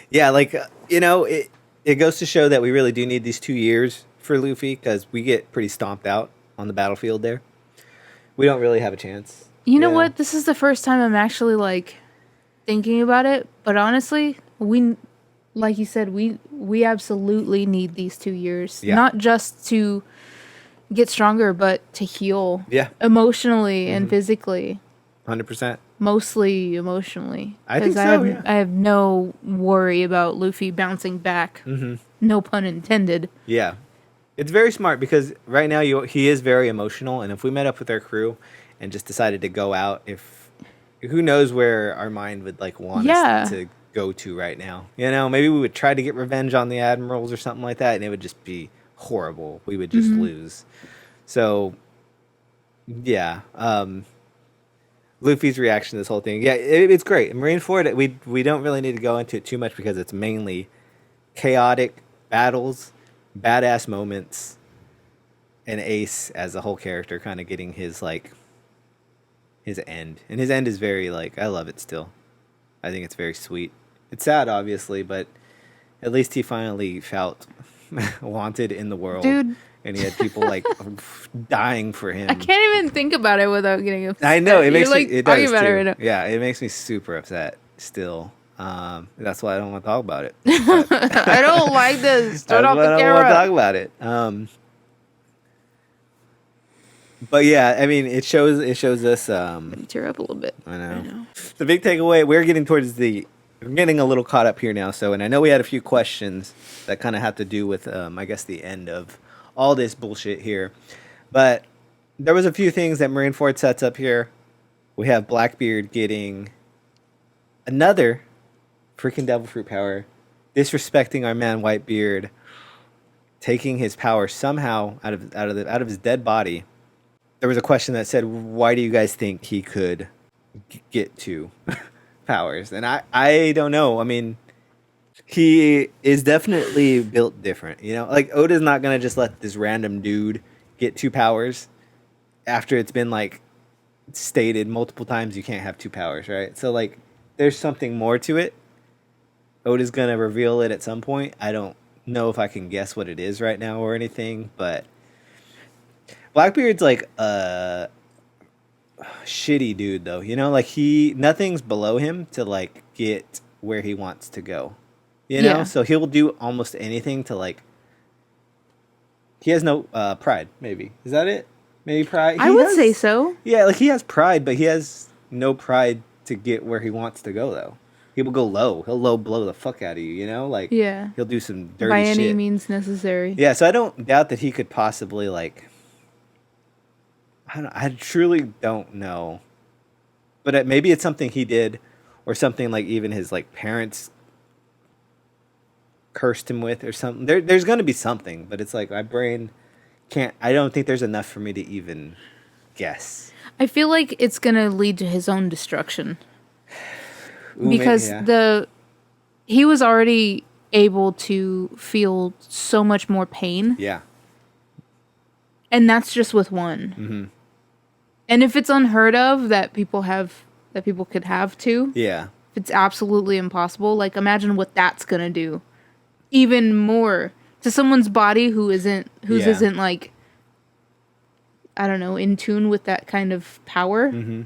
Yeah, like it goes to show that we really do need these 2 years for Luffy because we get pretty stomped out on the battlefield there. We don't really have a chance. You know what? This is the first time I'm actually like thinking about it. But honestly, like you said, we absolutely need these 2 years. Yeah. Not just to get stronger, but to heal. Yeah. Emotionally and physically. 100%. Mostly emotionally. I think 'Cause so, yeah. I have no worry about Luffy bouncing back. Mm-hmm. No pun intended. Yeah. It's very smart because right now he is very emotional, and if we met up with our crew and just decided to go out, who knows where our mind would like want us to go to right now. Maybe we would try to get revenge on the admirals or something like that, and it would just be horrible. We would just lose. So yeah. Luffy's reaction to this whole thing. Yeah, it's great. Marineford, we don't really need to go into it too much because it's mainly chaotic battles, badass moments, and Ace as a whole character kind of getting his like his end. And his end is very like I love it still. I think it's very sweet. It's sad obviously, but at least he finally felt wanted in the world. Dude. And he had people like dying for him. I can't even think about it without getting upset. I know it makes You're, me. like, It talking does about too. it right now. Yeah, it makes me super upset still. That's why I don't want to talk about it. I don't like this. Turn off the I don't want to camera. talk about it. But yeah, I mean, it shows us. Tear up a little bit. I know. The big takeaway. We're getting a little caught up here now. So, and I know we had a few questions that kind of have to do with, I guess, the end of all this bullshit here. But there was a few things that Marineford sets up here. We have Blackbeard getting another freaking devil fruit power, disrespecting our man Whitebeard, taking his power somehow out of his dead body. There was a question that said, "Why do you guys think he could get two powers?" And I don't know. I mean, he is definitely built different. You know, like Oda's not gonna just let this random dude get two powers after it's been like stated multiple times you can't have two powers, right? So like, there's something more to it. Oda's gonna reveal it at some point. I don't know if I can guess what it is right now or anything, but Blackbeard's like a shitty dude though, you know, like nothing's below him to like get where he wants to go, you know. So he'll do almost anything to like. He has no pride. Maybe is that it? Maybe pride. I would say so. Yeah, like he has pride, but he has no pride to get where he wants to go though. He will go low. He'll low blow the fuck out of you, you know? Like he'll do some dirty by shit. any means necessary. Yeah, so I don't doubt that he could possibly like. I truly don't know, but maybe it's something he did, or something like even his like parents cursed him with, or something. There's going to be something, but it's like my brain can't. I don't think there's enough for me to even guess. I feel like it's gonna lead to his own destruction. Ooh, because maybe, yeah. he was already able to feel so much more pain. Yeah. And that's just with one. Mm-hmm. And if it's unheard of that people could have two. Yeah. If it's absolutely impossible, like imagine what that's gonna do. Even more to someone's body whose isn't like, I don't know, in tune with that kind of power. Mm-hmm.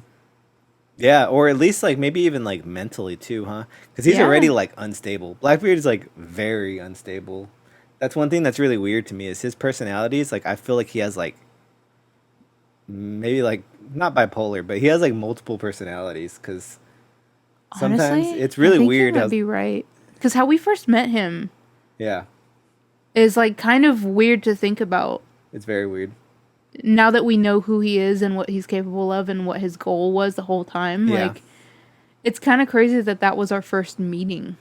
Yeah, or at least like maybe even like mentally too, huh? Because he's already like unstable. Blackbeard is like very unstable. That's one thing that's really weird to me is his personality is like I feel like he has like maybe like not bipolar, but he has like multiple personalities. Because sometimes it's really weird. You might be right. Because how we first met him, is like kind of weird to think about. It's very weird. Now that we know who he is and what he's capable of and what his goal was the whole time, like, it's kind of crazy that was our first meeting.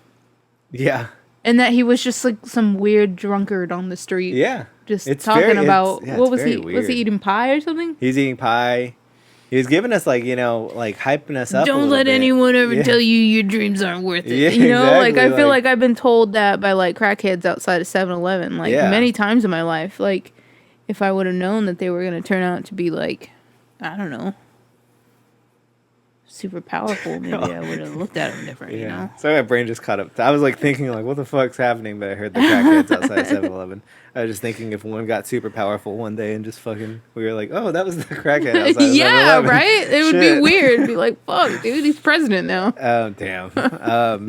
Yeah. And that he was just like some weird drunkard on the street. Yeah. Just talking about, what was he? Weird. Was he eating pie or something? He's eating pie. He was giving us like, you know, like hyping us up. Don't let anyone ever tell you your dreams aren't worth it. Yeah, you know, exactly. Like I feel like I've been told that by like crackheads outside of 7-Eleven, like many times in my life. Like, if I would have known that they were going to turn out to be like, I don't know, super powerful, maybe I would have looked at them different, you know? So my brain just caught up. I was like thinking like, what the fuck's happening? But I heard the crackheads outside of 7-Eleven. I was just thinking if one got super powerful one day and just fucking, we were like, oh, that was the crackhead outside of 7-Eleven. Right? It would be weird. It'd be like, fuck, dude, he's president now. Oh, damn.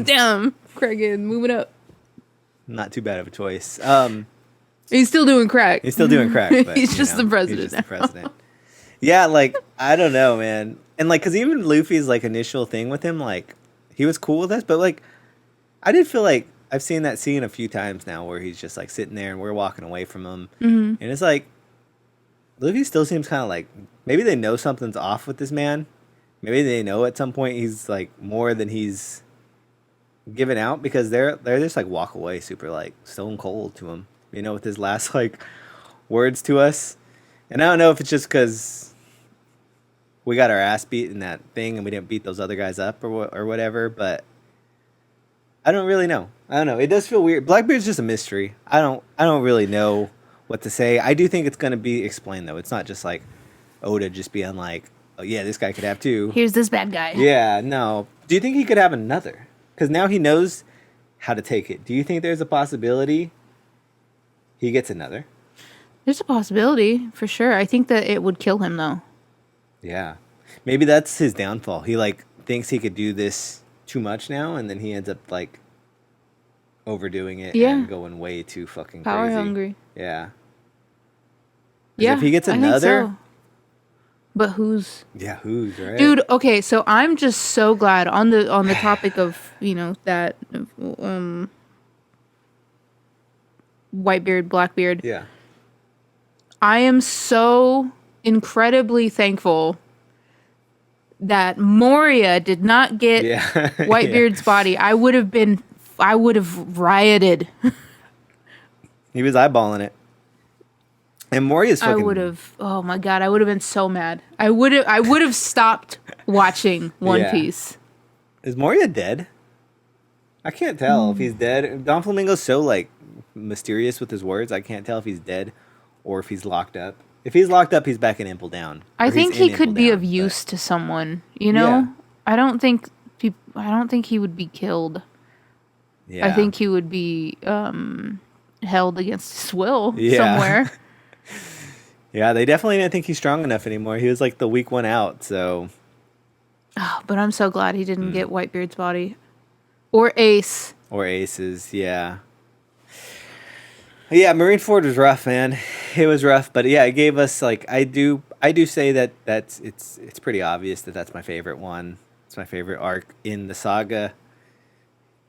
Damn, crackhead, moving up. Not too bad of a choice. He's still doing crack. He's still doing crack. But, he's just the president. He's just the president. Yeah, like, I don't know, man. And, like, because even Luffy's, like, initial thing with him, like, he was cool with us. But, like, I did feel like I've seen that scene a few times now where he's just, like, sitting there and we're walking away from him. Mm-hmm. And it's like, Luffy still seems kind of like, maybe they know something's off with this man. Maybe they know at some point he's, like, more than he's given out. Because they're just, like, walk away super, like, stone cold to him. You know, with his last, like, words to us. And I don't know if it's just because we got our ass beat in that thing and we didn't beat those other guys up or whatever, but I don't really know. I don't know. It does feel weird. Blackbeard's just a mystery. I don't really know what to say. I do think it's going to be explained though. It's not just like Oda just being like, oh yeah, this guy could have two. Here's this bad guy. Yeah, no. Do you think he could have another? Because now he knows how to take it. Do you think there's a possibility he gets another? There's a possibility, for sure. I think that it would kill him, though. Yeah. Maybe that's his downfall. He, like, thinks he could do this too much now, and then he ends up, like, overdoing it and going way too fucking crazy. Power hungry. Yeah. Yeah, if he gets I think another... so. But who's? Yeah, who's, right? Dude, okay, so I'm just so glad on the topic of, you know, that Whitebeard, Blackbeard. Yeah. I am so incredibly thankful that Moria did not get Whitebeard's body. I would have rioted. He was eyeballing it. And Moria's fucking... I would have. Oh my god, I would have been so mad. I would have stopped watching One Piece. Is Moria dead? I can't tell if he's dead. Don Flamingo's so like mysterious with his words. I can't tell if he's dead or if he's locked up. If he's locked up, he's back in Impel Down. I think he could be of use to someone. You know, Yeah. I don't think he would be killed. Yeah. I think he would be held against his will Yeah. somewhere. Yeah, they definitely didn't think he's strong enough anymore. He was like the weak one out, so... Oh, but I'm so glad he didn't get Whitebeard's body. Or Ace. Or Aces, yeah. Yeah, Marineford was rough, man. It was rough, but yeah, it gave us, like, I do say that it's pretty obvious that that's my favorite one. It's my favorite arc in the saga.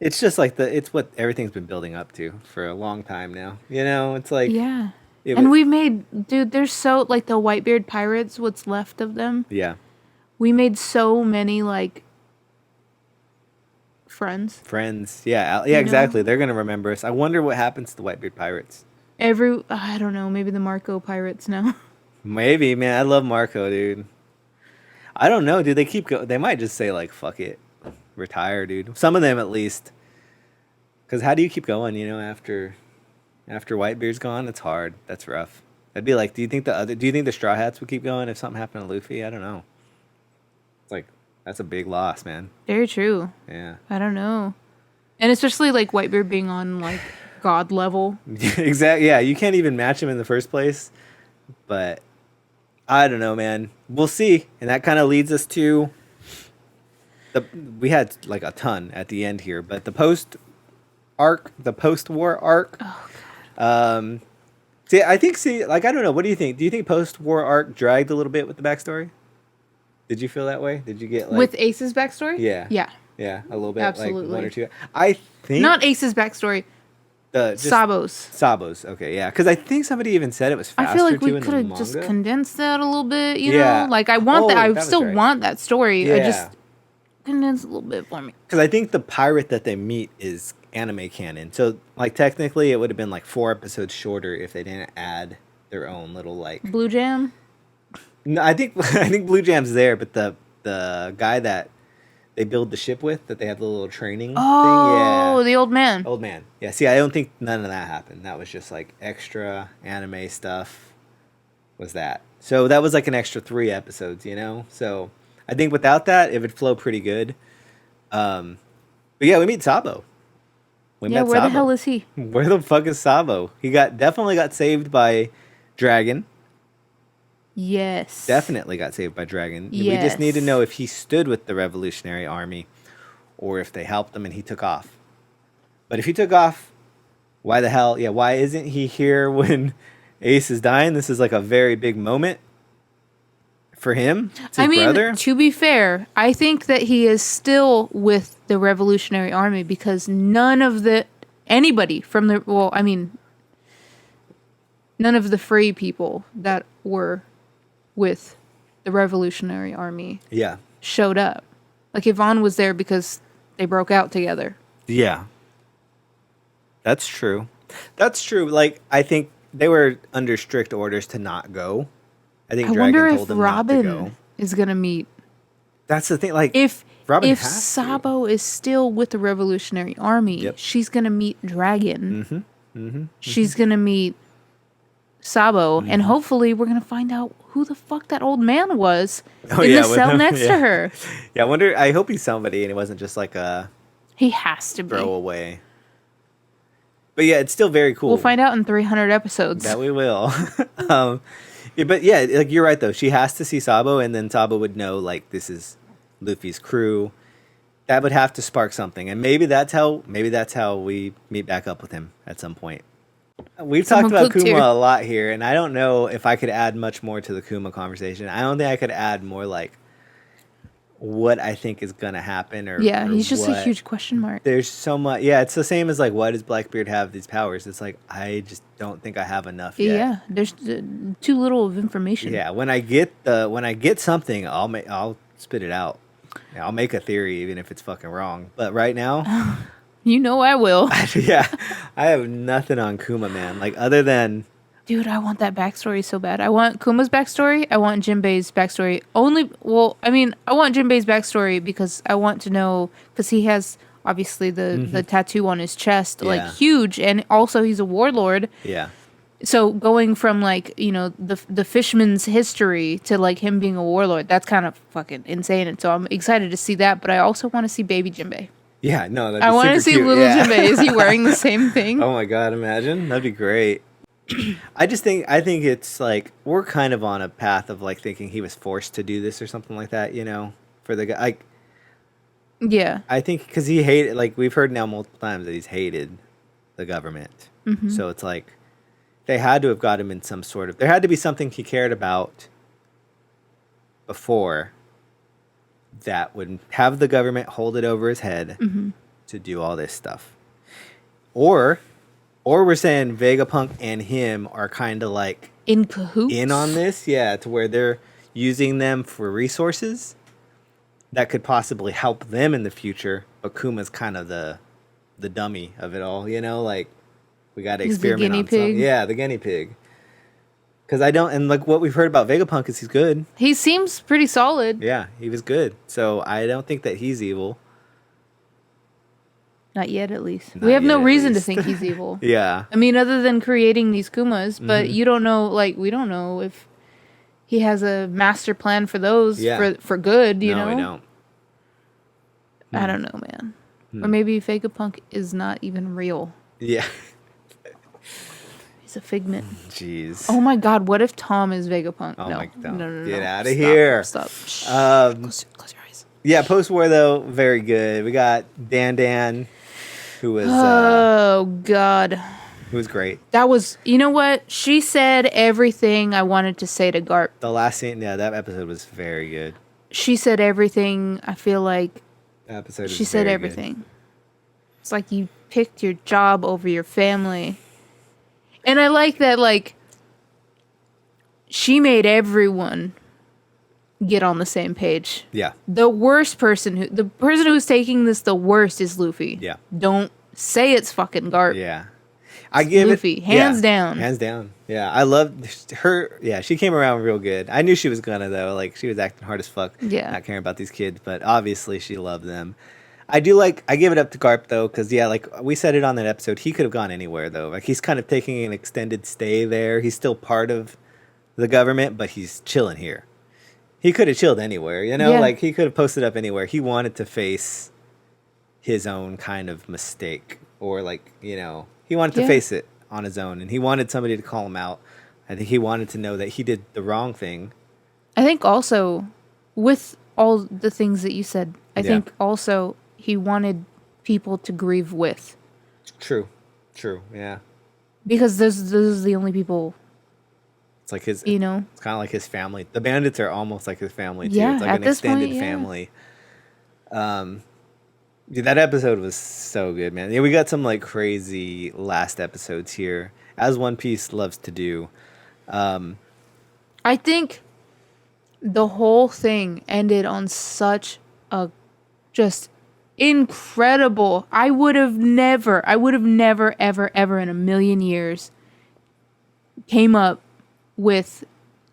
It's just like it's what everything's been building up to for a long time now. You know, it's like... Yeah. And we made, dude, there's so, like, the Whitebeard pirates, what's left of them. Yeah. We made so many, like, friends. Yeah, exactly. They're going to remember us. I wonder what happens to the Whitebeard pirates. I don't know, maybe the Marco pirates now. Maybe, man. I love Marco, dude. I don't know, dude. They keep going. They might just say, like, fuck it. Retire, dude. Some of them, at least. Because how do you keep going, you know, after Whitebeard's gone? It's hard. That's rough. I'd be like, do you think the Straw Hats would keep going if something happened to Luffy? I don't know. It's like, that's a big loss, man. Very true. Yeah. I don't know. And especially, like, Whitebeard being on, like, God level. Exactly. Yeah, you can't even match him in the first place. But I don't know, man. We'll see. And that kind of leads us to we had like a ton at the end here, but the post-war arc. Oh god. I don't know. What do you think? Do you think post-war arc dragged a little bit with the backstory? Did you feel that way? Did you get like with Ace's backstory? Yeah. Yeah. Yeah, a little bit. Absolutely. Like one or two. I think not Ace's backstory. Sabo's. Okay, yeah. Because I think somebody even said it was faster. I feel like we too in could the have manga. just condensed that a little bit, you Yeah. know? Like, I want that. I that was still right. want that story. I Yeah. just condense a little bit for me. Because I think the pirate that they meet is anime canon. So, like, technically, it would have been like 4 episodes shorter if they didn't add their own little like. Blue Jam. No, I think Blue Jam's there, but the guy that they build the ship with, that they have the little training thing. Oh, Yeah. the old man. Old man. Yeah. See, I don't think none of that happened. That was just like extra anime stuff. Was that? So that was like an extra 3 episodes, you know. So I think without that, it would flow pretty good. But yeah, we meet Sabo. Where the hell is he? Where the fuck is Sabo? He definitely got saved by Dragon. Yes. Definitely got saved by Dragon. Yes. We just need to know if he stood with the Revolutionary Army or if they helped him and he took off. But if he took off, why the hell? Yeah, why isn't he here when Ace is dying? This is like a very big moment for him. It's his brother. To be fair, I think that he is still with the Revolutionary Army because none of the free people that were with the Revolutionary Army showed up. Like, Yvonne was there because they broke out together. Yeah. That's true. Like, I think they were under strict orders to not go. I think Dragon told them not to go. is gonna meet. That's the thing. Like, If Robin if has to. Sabo is still with the Revolutionary Army, Yep. she's gonna meet Dragon. Mm-hmm. She's gonna meet Sabo, and hopefully we're gonna find out who the fuck that old man was in the with cell him, next to her. Yeah, I wonder. I hope he's somebody, and it wasn't just like a He has to be. throwaway. But yeah, it's still very cool. We'll find out in 300 episodes. That we will. Yeah, but yeah, like you're right though. She has to see Sabo, and then Sabo would know like this is Luffy's crew. That would have to spark something, and maybe that's how we meet back up with him at some point. We've Someone talked about cooked Kuma here. a lot here, and I don't know if I could add much more to the Kuma conversation. I don't think I could add more like what I think is gonna happen, or Yeah, or he's just a what- huge question mark. There's so much. Yeah, it's the same as like, why does Blackbeard have these powers? It's like I just don't think I have enough yet. Yeah, there's too little of information. Yeah, when I get something, I'll spit it out. I'll make a theory even if it's fucking wrong. But right now, You know I will. yeah, I have nothing on Kuma, man. Like other than Dude, I want that backstory so bad. I want Kuma's backstory. I want Jinbei's backstory. I want Jinbei's backstory because I want to know, because he has obviously the tattoo on his chest, Yeah. like huge, and also he's a warlord. yeah, So going from like, you know, the fisherman's history to like him being a warlord, that's kind of fucking insane. And so I'm excited to see that, but I also want to see baby Jinbei. yeah. No, that'd I be want to super see cute. little Yeah. Jinbei. Is he wearing the same thing? Oh my god, imagine that'd be great. I think it's like we're kind of on a path of like thinking he was forced to do this or something like that. You know, for the guy. Like, Yeah. I think because he hated, like we've heard now multiple times that he's hated the government. So it's like they had to have got him in some sort of. There had to be something he cared about before that would have the government hold it over his head to do all this stuff, or we're saying Vegapunk and him are kind of like In cahoots? in on this, yeah, to where they're using them for resources that could possibly help them in the future. But Kuma's kind of the dummy of it all, you know, like we got to He's the experiment guinea on something. pig. Yeah, the guinea pig. Because I don't, and like what we've heard about Vegapunk is he's good. He seems pretty solid. Yeah, he was good. So I don't think that he's evil. Not yet, at least. Not We have no yet, at reason to least. think he's evil. Yeah. I mean, other than creating these Kumas, but you don't know, like, we don't know if he has a master plan for those Yeah. for good, you no, know? I don't. I don't know, man. Or maybe Vegapunk is not even real. Yeah. He's a figment. Jeez. Oh my god, what if Tom is Vegapunk? Oh no. my God. No. Get outta Stop, here. Stop. Shh. Close your eyes. Yeah, post-war though, very good. We got Dan, who was Oh god. great. That was, you know what? She said everything I wanted to say to Garp. The last scene, yeah, that episode was very good. She said everything. I feel like That episode was she said very everything. It's like you picked your job over your family. And I like that, like, she made everyone get on the same page. Good. Yeah, The person who's taking this the worst is Luffy. Yeah. Don't say it's fucking Garp. yeah. I give Luffy, it hands yeah, down. hands down. Yeah, I loved her. Yeah, she came around real good. I knew she was gonna though. Like she was acting hard as fuck. Yeah. not caring about these kids, but obviously she loved them. I give it up to Garp though, because yeah, like we said it on that episode, he could have gone anywhere though. Like he's kind of taking an extended stay there. He's still part of the government, but he's chilling here. He could have chilled anywhere, you know. Yeah. Like he could have posted up anywhere. He wanted to face his own kind of mistake, or like you know, he wanted to Yeah. face it on his own, and he wanted somebody to call him out. I think he wanted to know that he did the wrong thing. I think also, with all the things that you said, I Yeah. think also he wanted people to grieve with. True, yeah. Because those are the only people, It's like his, you know. it's kind of like his family. The bandits are almost like his family too. Yeah, It's like at an this point, extended yeah. family. Dude, that episode was so good, man. Yeah, we got some like crazy last episodes here, as One Piece loves to do. I think the whole thing ended on such a just incredible. I would have never, ever in a million years came up with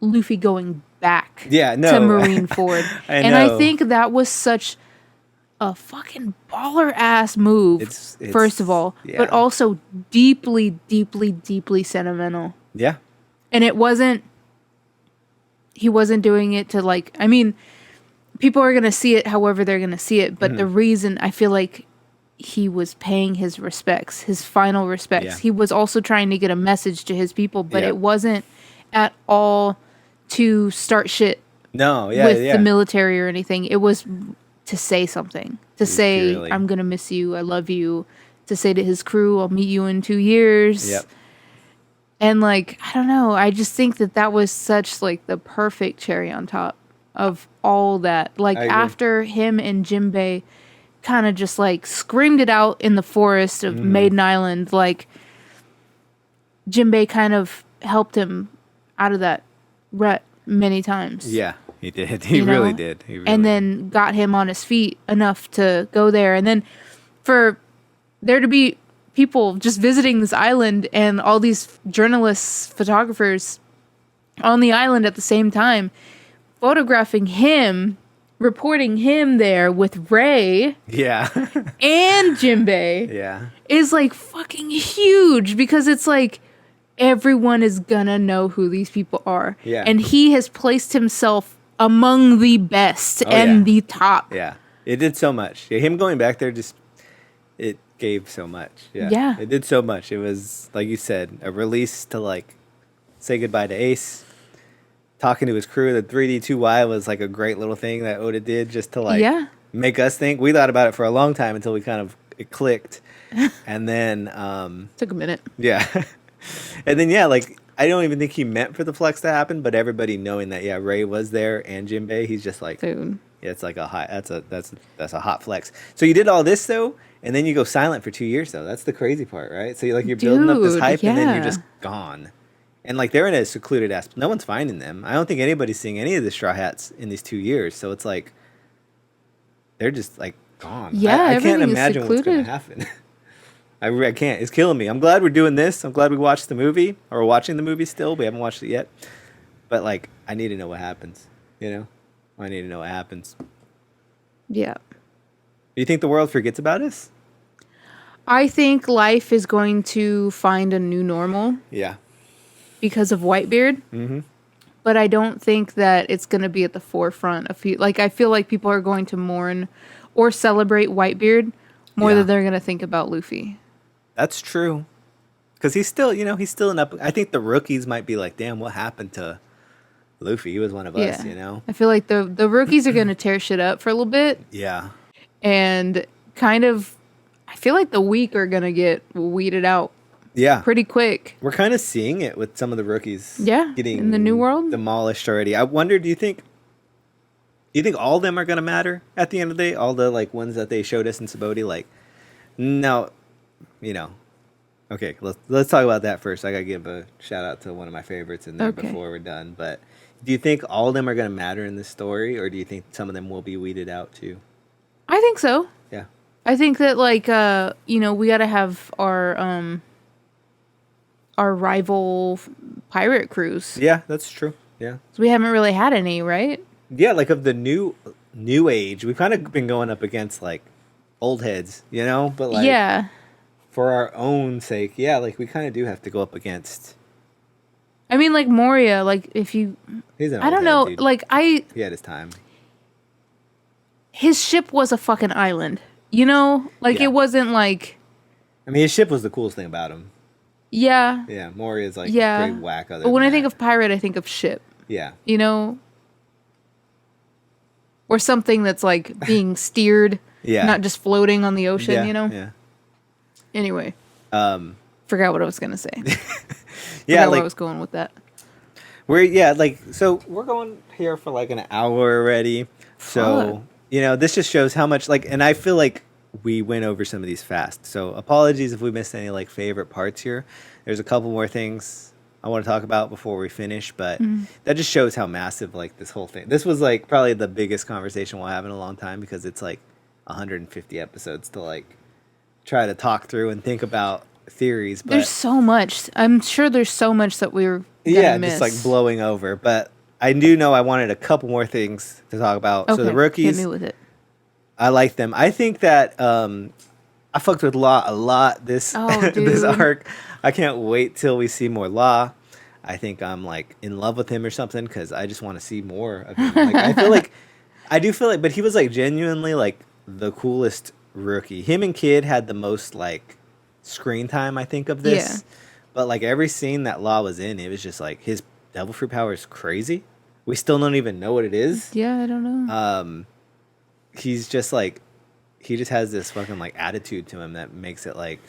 Luffy going back Yeah, no. to Marineford. And know. I think that was such a fucking baller ass move, It's first of all, yeah. but also deeply, deeply, deeply sentimental. Yeah. And he wasn't doing it to like, I mean, people are going to see it however they're going to see it, but the reason I feel like he was paying his respects, his final respects, Yeah. he was also trying to get a message to his people, but Yeah. it wasn't at all to start shit No, yeah, with yeah. the military or anything. It was to say something, to say, purely- I'm going to miss you, I love you, to say to his crew, I'll meet you in 2 years. Yep. And like, I don't know, I just think that was such like the perfect cherry on top of all that. Like I agree. after him and Jinbei kind of just like screamed it out in the forest of Maiden Island, like Jinbei kind of helped him out of that rut many times. Yeah, he did. He you really know? did. He really And then got him on his feet enough to go there. And then for there to be people just visiting this island and all these journalists, photographers on the island at the same time, photographing him, reporting him there with Ray Yeah. and Jinbei Yeah. is like fucking huge, because it's like everyone is gonna know who these people are. Yeah. And he has placed himself among the best and yeah. the top. Yeah. It did so much. Yeah, him going back there just it gave so much. Yeah. Yeah. It did so much. It was, like you said, a release to like say goodbye to Ace. Talking to his crew, the 3D2Y was like a great little thing that Oda did just to like make us think. We thought about it for a long time until we kind of it clicked. And then Took a minute. yeah. And then yeah, like I don't even think he meant for the flex to happen, but everybody knowing that Ray was there and Jinbei, he's just like Dude. yeah, it's like a hot that's a hot flex. So you did all this though, and then you go silent for 2 years though. That's the crazy part, right? So you're building up this Dude, hype and then yeah. you're just gone. And like they're in a secluded aspect. No one's finding them. I don't think anybody's seeing any of the Straw Hats in these 2 years. So it's like they're just like gone. Yeah, I everything can't is imagine what's going to secluded. happen. I can't. It's killing me. I'm glad we're doing this. I'm glad we watched the movie, or we're watching the movie still. We haven't watched it yet. But like, I need to know what happens. You know, I need to know what happens. Yeah. Do you think the world forgets about us? I think life is going to find a new normal Yeah. because of Whitebeard. Mm-hmm. But I don't think that it's going to be at the forefront of like, I feel like people are going to mourn or celebrate Whitebeard more Yeah. than they're going to think about Luffy. That's true. Because he's still, he's still an up. I think the rookies might be like, damn, what happened to Luffy? He was one of us, you know? I feel like the rookies are going to tear shit up for a little bit, Yeah. and kind of, I feel like the weak are going to get weeded out Yeah. pretty quick. We're kind of seeing it with some of the rookies. Yeah, Getting in the new world. demolished already. I wonder, do you think all of them are going to matter at the end of the day? All the like ones that they showed us in Sabaody? Like, no, okay, let's talk about that first. I got to give a shout out to one of my favorites in there before we're done. But do you think all of them are going to matter in this story, or do you think some of them will be weeded out too? I think so. Yeah. I think that like we got to have our rival pirate crews. Yeah, that's true. Yeah. So we haven't really had any, right? Yeah, like of the new age, we've kind of been going up against like old heads, but like Yeah. for our own sake, yeah, like we kind of do have to go up against. I mean, like Moria, like if you, He's an I old don't head, know, dude. like He had his time. his ship was a fucking island, like Yeah. it wasn't like, I mean, his ship was the coolest thing about him. yeah, Yeah, Moria's like yeah. pretty whack. Other But when than I think that. of pirate, I think of ship, yeah, or something that's like being steered, yeah, not just floating on the ocean, yeah, Anyway, yeah. forgot what I was gonna say. Yeah, Forgot where I like was going with that. so we're going here for like an hour already. So Fuck. this just shows how much and I feel like we went over some of these fast. So apologies if we missed any like favorite parts here. There's a couple more things I want to talk about before we finish, but that just shows how massive like this whole thing. This was like probably the biggest conversation we'll have in a long time, because it's like 150 episodes to like try to talk through and think about theories. But There's so much. I'm sure there's so much that we're gonna miss. just like blowing over. But I do know I wanted a couple more things to talk about. Okay, So the rookies, hit me with it. I like them. I think that I fucked with Law a lot this Oh, this dude. arc. I can't wait till we see more Law. I think I'm like in love with him or something because I just want to see more of him. Like I do feel like, but he was like genuinely like the coolest rookie. Him and Kid had the most like screen time, I think, of this. Yeah. But like every scene that Law was in, it was just like his devil fruit power is crazy. We still don't even know what it is. Yeah, I don't know. He's just like he just has this fucking like attitude to him that makes it like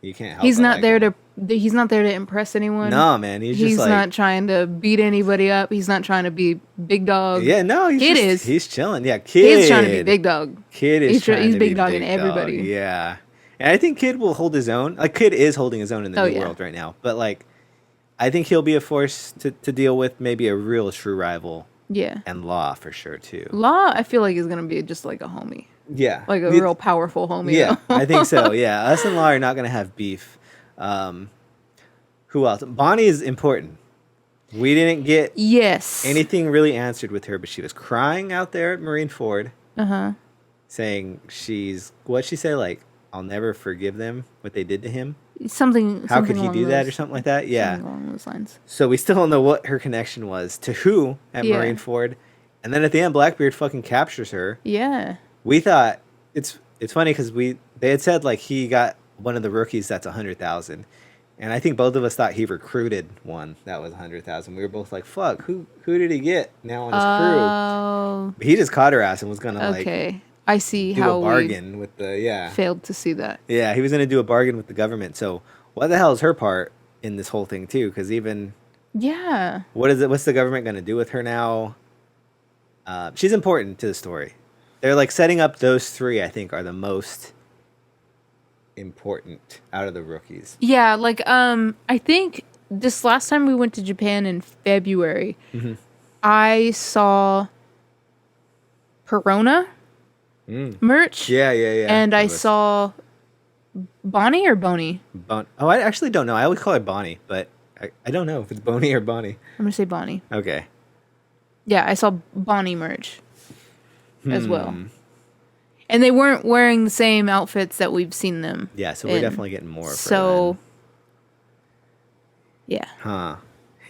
you can't help. He's but not like there him. he's not there to impress anyone. No, man, he's just like not trying to beat anybody up. He's not trying to be big dog. yeah, no, Kid he's chilling. Yeah, Kid. He's trying to be big dog. Kid is trying he's to big be dogging big everybody. dog. Yeah, and I think Kid will hold his own. Like Kid is holding his own in the Oh, new yeah. world right now, but like I think he'll be a force to deal with. Maybe a real true rival. Yeah. And Law for sure too. Law, I feel like is gonna be just like a homie. Yeah, Like a real powerful homie. Yeah, though. I think so. Yeah, us and Law are not gonna have beef. Who else? Bonnie is important. We didn't get Yes. anything really answered with her, but she was crying out there at Marineford, Uh-huh. saying what'd she say? Like, I'll never forgive them what they did to him. Something. How could he along do that or those- something like that? Yeah. Something along those lines. So we still don't know what her connection was to who at Yeah. Marineford, and then at the end, Blackbeard fucking captures her. Yeah. We thought it's funny because they had said like he got one of the rookies that's 100,000, and I think both of us thought he recruited one that was 100,000. We were both like, "Fuck, who did he get now on his crew?" Oh. But he just caught her ass and was gonna like Okay. I see do how a bargain with the we failed to see that. yeah he was gonna do a bargain with the government. So what the hell is her part in this whole thing too? Because even Yeah. what's the government gonna do with her now? She's important to the story. They're like setting up those three. I think are the most important out of the rookies. Yeah, like I think this last time we went to Japan in February, Mm-hmm. I saw Perona merch. Yeah. And I It was saw Bonnie or Boney. Oh, I actually don't know. I always call her Bonnie, but I don't know if it's Bonnie or Bonnie. I'm gonna say Bonnie. Okay. Yeah, I saw Bonnie merch as well. Hmm. And they weren't wearing the same outfits that we've seen them. Yeah, so we're in. definitely getting more of her So, yeah. then. Huh.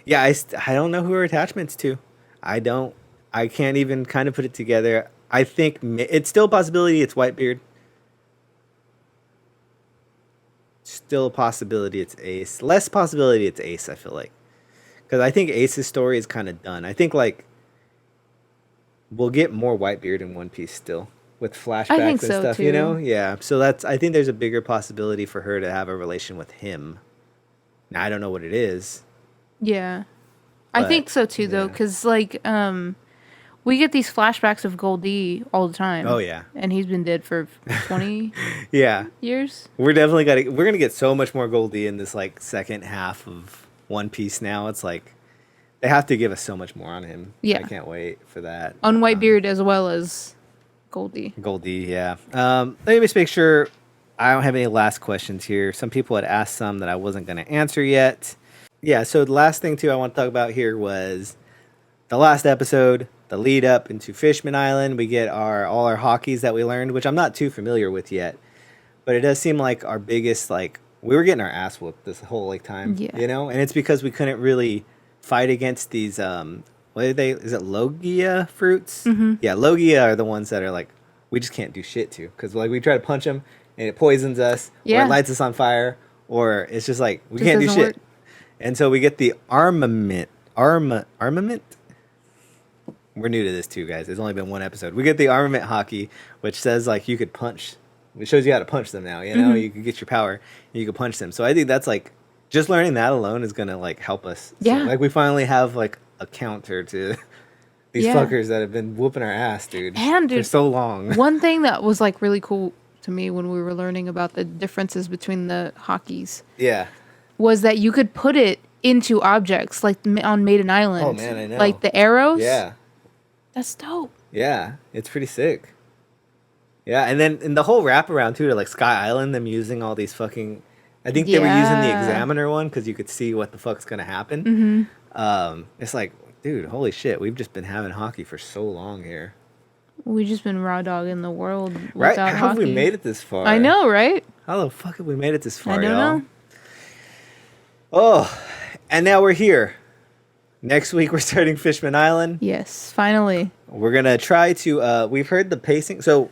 Yeah, I don't know who her attachment's to. I can't even kind of put it together. I think it's still a possibility it's Whitebeard. Still a possibility it's Ace. Less possibility it's Ace, I feel like. Because I think Ace's story is kind of done. I think, like, we'll get more Whitebeard in One Piece still. With flashbacks and so, stuff, too. you know? Yeah. So I think there's a bigger possibility for her to have a relation with him. Now, I don't know what it is. Yeah. I But, think so too, though, yeah. because, like, we get these flashbacks of Goldie all the time. Oh, yeah. And he's been dead for 20 Yeah. years. We're gonna get so much more Goldie in this like second half of One Piece now. It's like they have to give us so much more on him. Yeah. I can't wait for that. On Whitebeard as well as Goldie. Goldie, yeah. Let me just make sure I don't have any last questions here. Some people had asked some that I wasn't gonna answer yet. Yeah, so the last thing too I want to talk about here was the last episode, the lead up into Fishman Island. We get all our Hakis that we learned, which I'm not too familiar with yet. But it does seem like our biggest, like, we were getting our ass whooped this whole, like, time, Yeah. you know? And it's because we couldn't really fight against these, what are they, is it Logia fruits? Mm-hmm. Yeah, Logia are the ones that are, like, we just can't do shit to. Because, like, we try to punch them, and it poisons us, or Yeah. it lights us on fire, or it's just, like, we Just can't do doesn't shit. work. And so we get the armament? We're new to this, too, guys. There's only been one episode. We get the armament Haki, which says, like, you could punch. It shows you how to punch them now, you know? Mm-hmm. You can get your power, and you can punch them. So I think that's, like, just learning that alone is going to, like, help us. Yeah. So, like, we finally have, like, a counter to these Yeah. fuckers that have been whooping our ass, dude. And, For dude, so long. One thing that was, like, really cool to me when we were learning about the differences between the Hakis Yeah. was that you could put it into objects, like on Maiden Island. Oh, man, I know. Like the arrows. Yeah. That's dope. Yeah. It's pretty sick. Yeah, and then in the whole wraparound, too, to, like, Sky Island, them using all these fucking... I think they were using the Yeah. Examiner one because you could see what the fuck's going to happen. Mm-hmm. It's like, Dude, holy shit, we've just been having hockey for so long here. We just been raw dogging the world Right? without How have we hockey. made it this far? I know, right? How the fuck have we made it this far, I don't y'all? know. Oh, and now we're here. Next week we're starting Fishman Island. Yes, finally. We're gonna try to. We've heard the pacing. So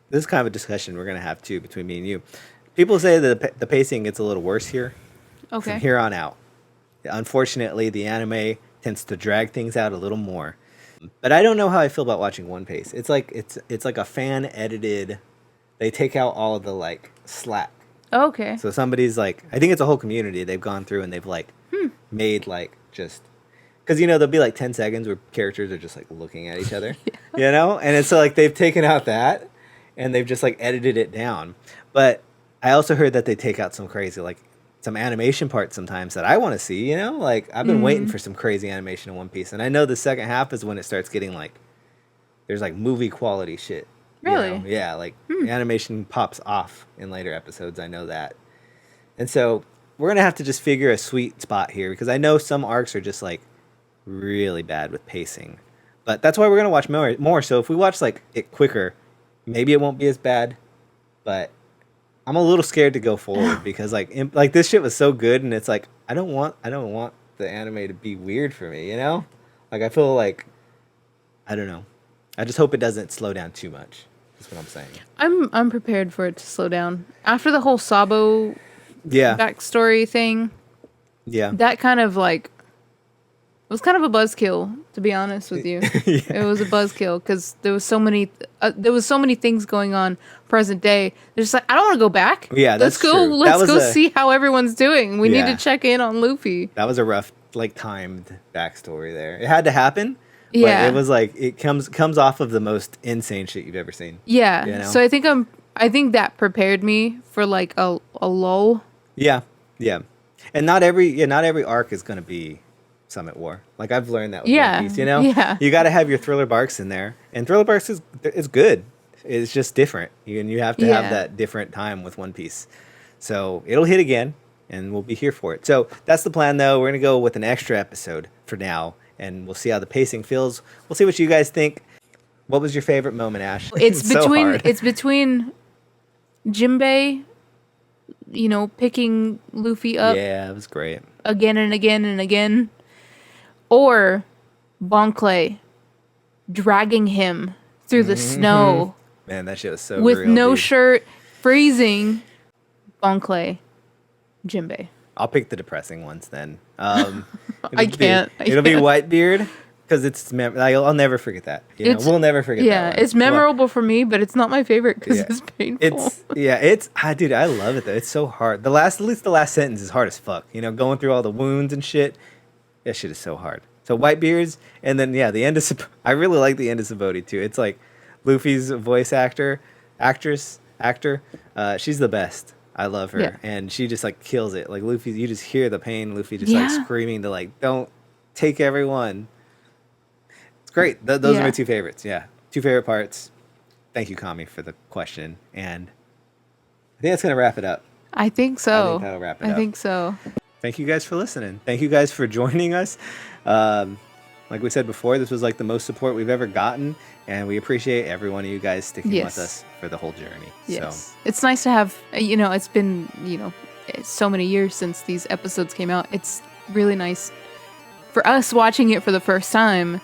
this is kind of a discussion we're gonna have too between me and you. People say that the pacing gets a little worse here Okay. from here on out. Unfortunately, the anime tends to drag things out a little more. But I don't know how I feel about watching One Piece. It's like a fan edited. They take out all of the like slack. Okay. So somebody's like, I think it's a whole community. They've gone through and they've like made like just because there'll be like 10 seconds where characters are just like looking at each other, and it's like they've taken out that and they've just like edited it down. But I also heard that they take out some crazy like some animation parts sometimes that I want to see. Like I've been waiting for some crazy animation in One Piece, and I know the second half is when it starts getting like there's like movie quality shit. Really? Yeah, like animation pops off in later episodes. I know that. And so we're going to have to just figure a sweet spot here because I know some arcs are just like really bad with pacing. But that's why we're going to watch more. So if we watch like it quicker, maybe it won't be as bad. But I'm a little scared to go forward because like this shit was so good and it's like I don't want the anime to be weird for me, Like I feel like I don't know. I just hope it doesn't slow down too much. That's what I'm saying. I'm prepared for it to slow down. After the whole Sabo backstory thing, that kind of like was kind of a buzzkill, to be honest with you. It was a buzzkill because there was so many things going on present day. They're just like, I don't want to go back. Yeah, let's go. True. Let's go see how everyone's doing. We need to check in on Luffy. That was a rough, like timed backstory there. It had to happen. Yeah, but it was like it comes off of the most insane shit you've ever seen. Yeah, so I think that prepared me for like a lull. Yeah, and not every arc is gonna be Summit War. Like I've learned that with One Piece, Yeah. You got to have your thriller barks in there, and thriller barks is good. It's just different, and you have to have that different time with One Piece. So it'll hit again, and we'll be here for it. So that's the plan, though. We're gonna go with an extra episode for now. And we'll see how the pacing feels. We'll see what you guys think. What was your favorite moment, Ash? It's between Jinbei, picking Luffy up. Yeah, it was great. Again and again and again. Or Bon Clay dragging him through the snow. Man, that shit was so with real, no dude. shirt, freezing. Bon Clay, Jinbei. I'll pick the depressing ones then. I can't. It'll be Whitebeard because it's. I'll never forget that. We'll never forget that. Yeah, one. it's memorable for me, but it's not my favorite because it's painful. Dude, I love it though. It's so hard. At least the last sentence is hard as fuck. Going through all the wounds and shit. That shit is so hard. So Whitebeard's, and then the end of. I really like the end of Sabaody too. It's like Luffy's voice actor. She's the best. I love her, and she just like kills it. Like Luffy, you just hear the pain. Luffy just like screaming to like, "Don't take everyone." It's great. Those are my two favorites. Yeah, two favorite parts. Thank you, Kami, for the question, and I think that's gonna wrap it up. I think so. I think that'll wrap it up. I think so. Thank you guys for listening. Thank you guys for joining us. Like we said before, this was like the most support we've ever gotten, and we appreciate every one of you guys sticking with us for the whole journey. Yes. So It's nice to have, it's been, so many years since these episodes came out. It's really nice for us watching it for the first time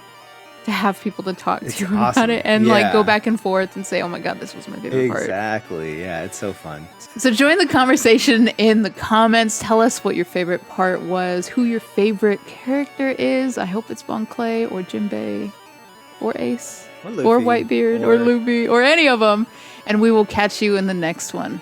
to have people to talk to about it and like go back and forth and say, oh my God, this was my favorite part. Exactly. Yeah, it's so fun. So join the conversation in the comments. Tell us what your favorite part was, who your favorite character is. I hope it's Bon Clay or Jinbei or Ace or Whitebeard or Luffy or any of them. And we will catch you in the next one.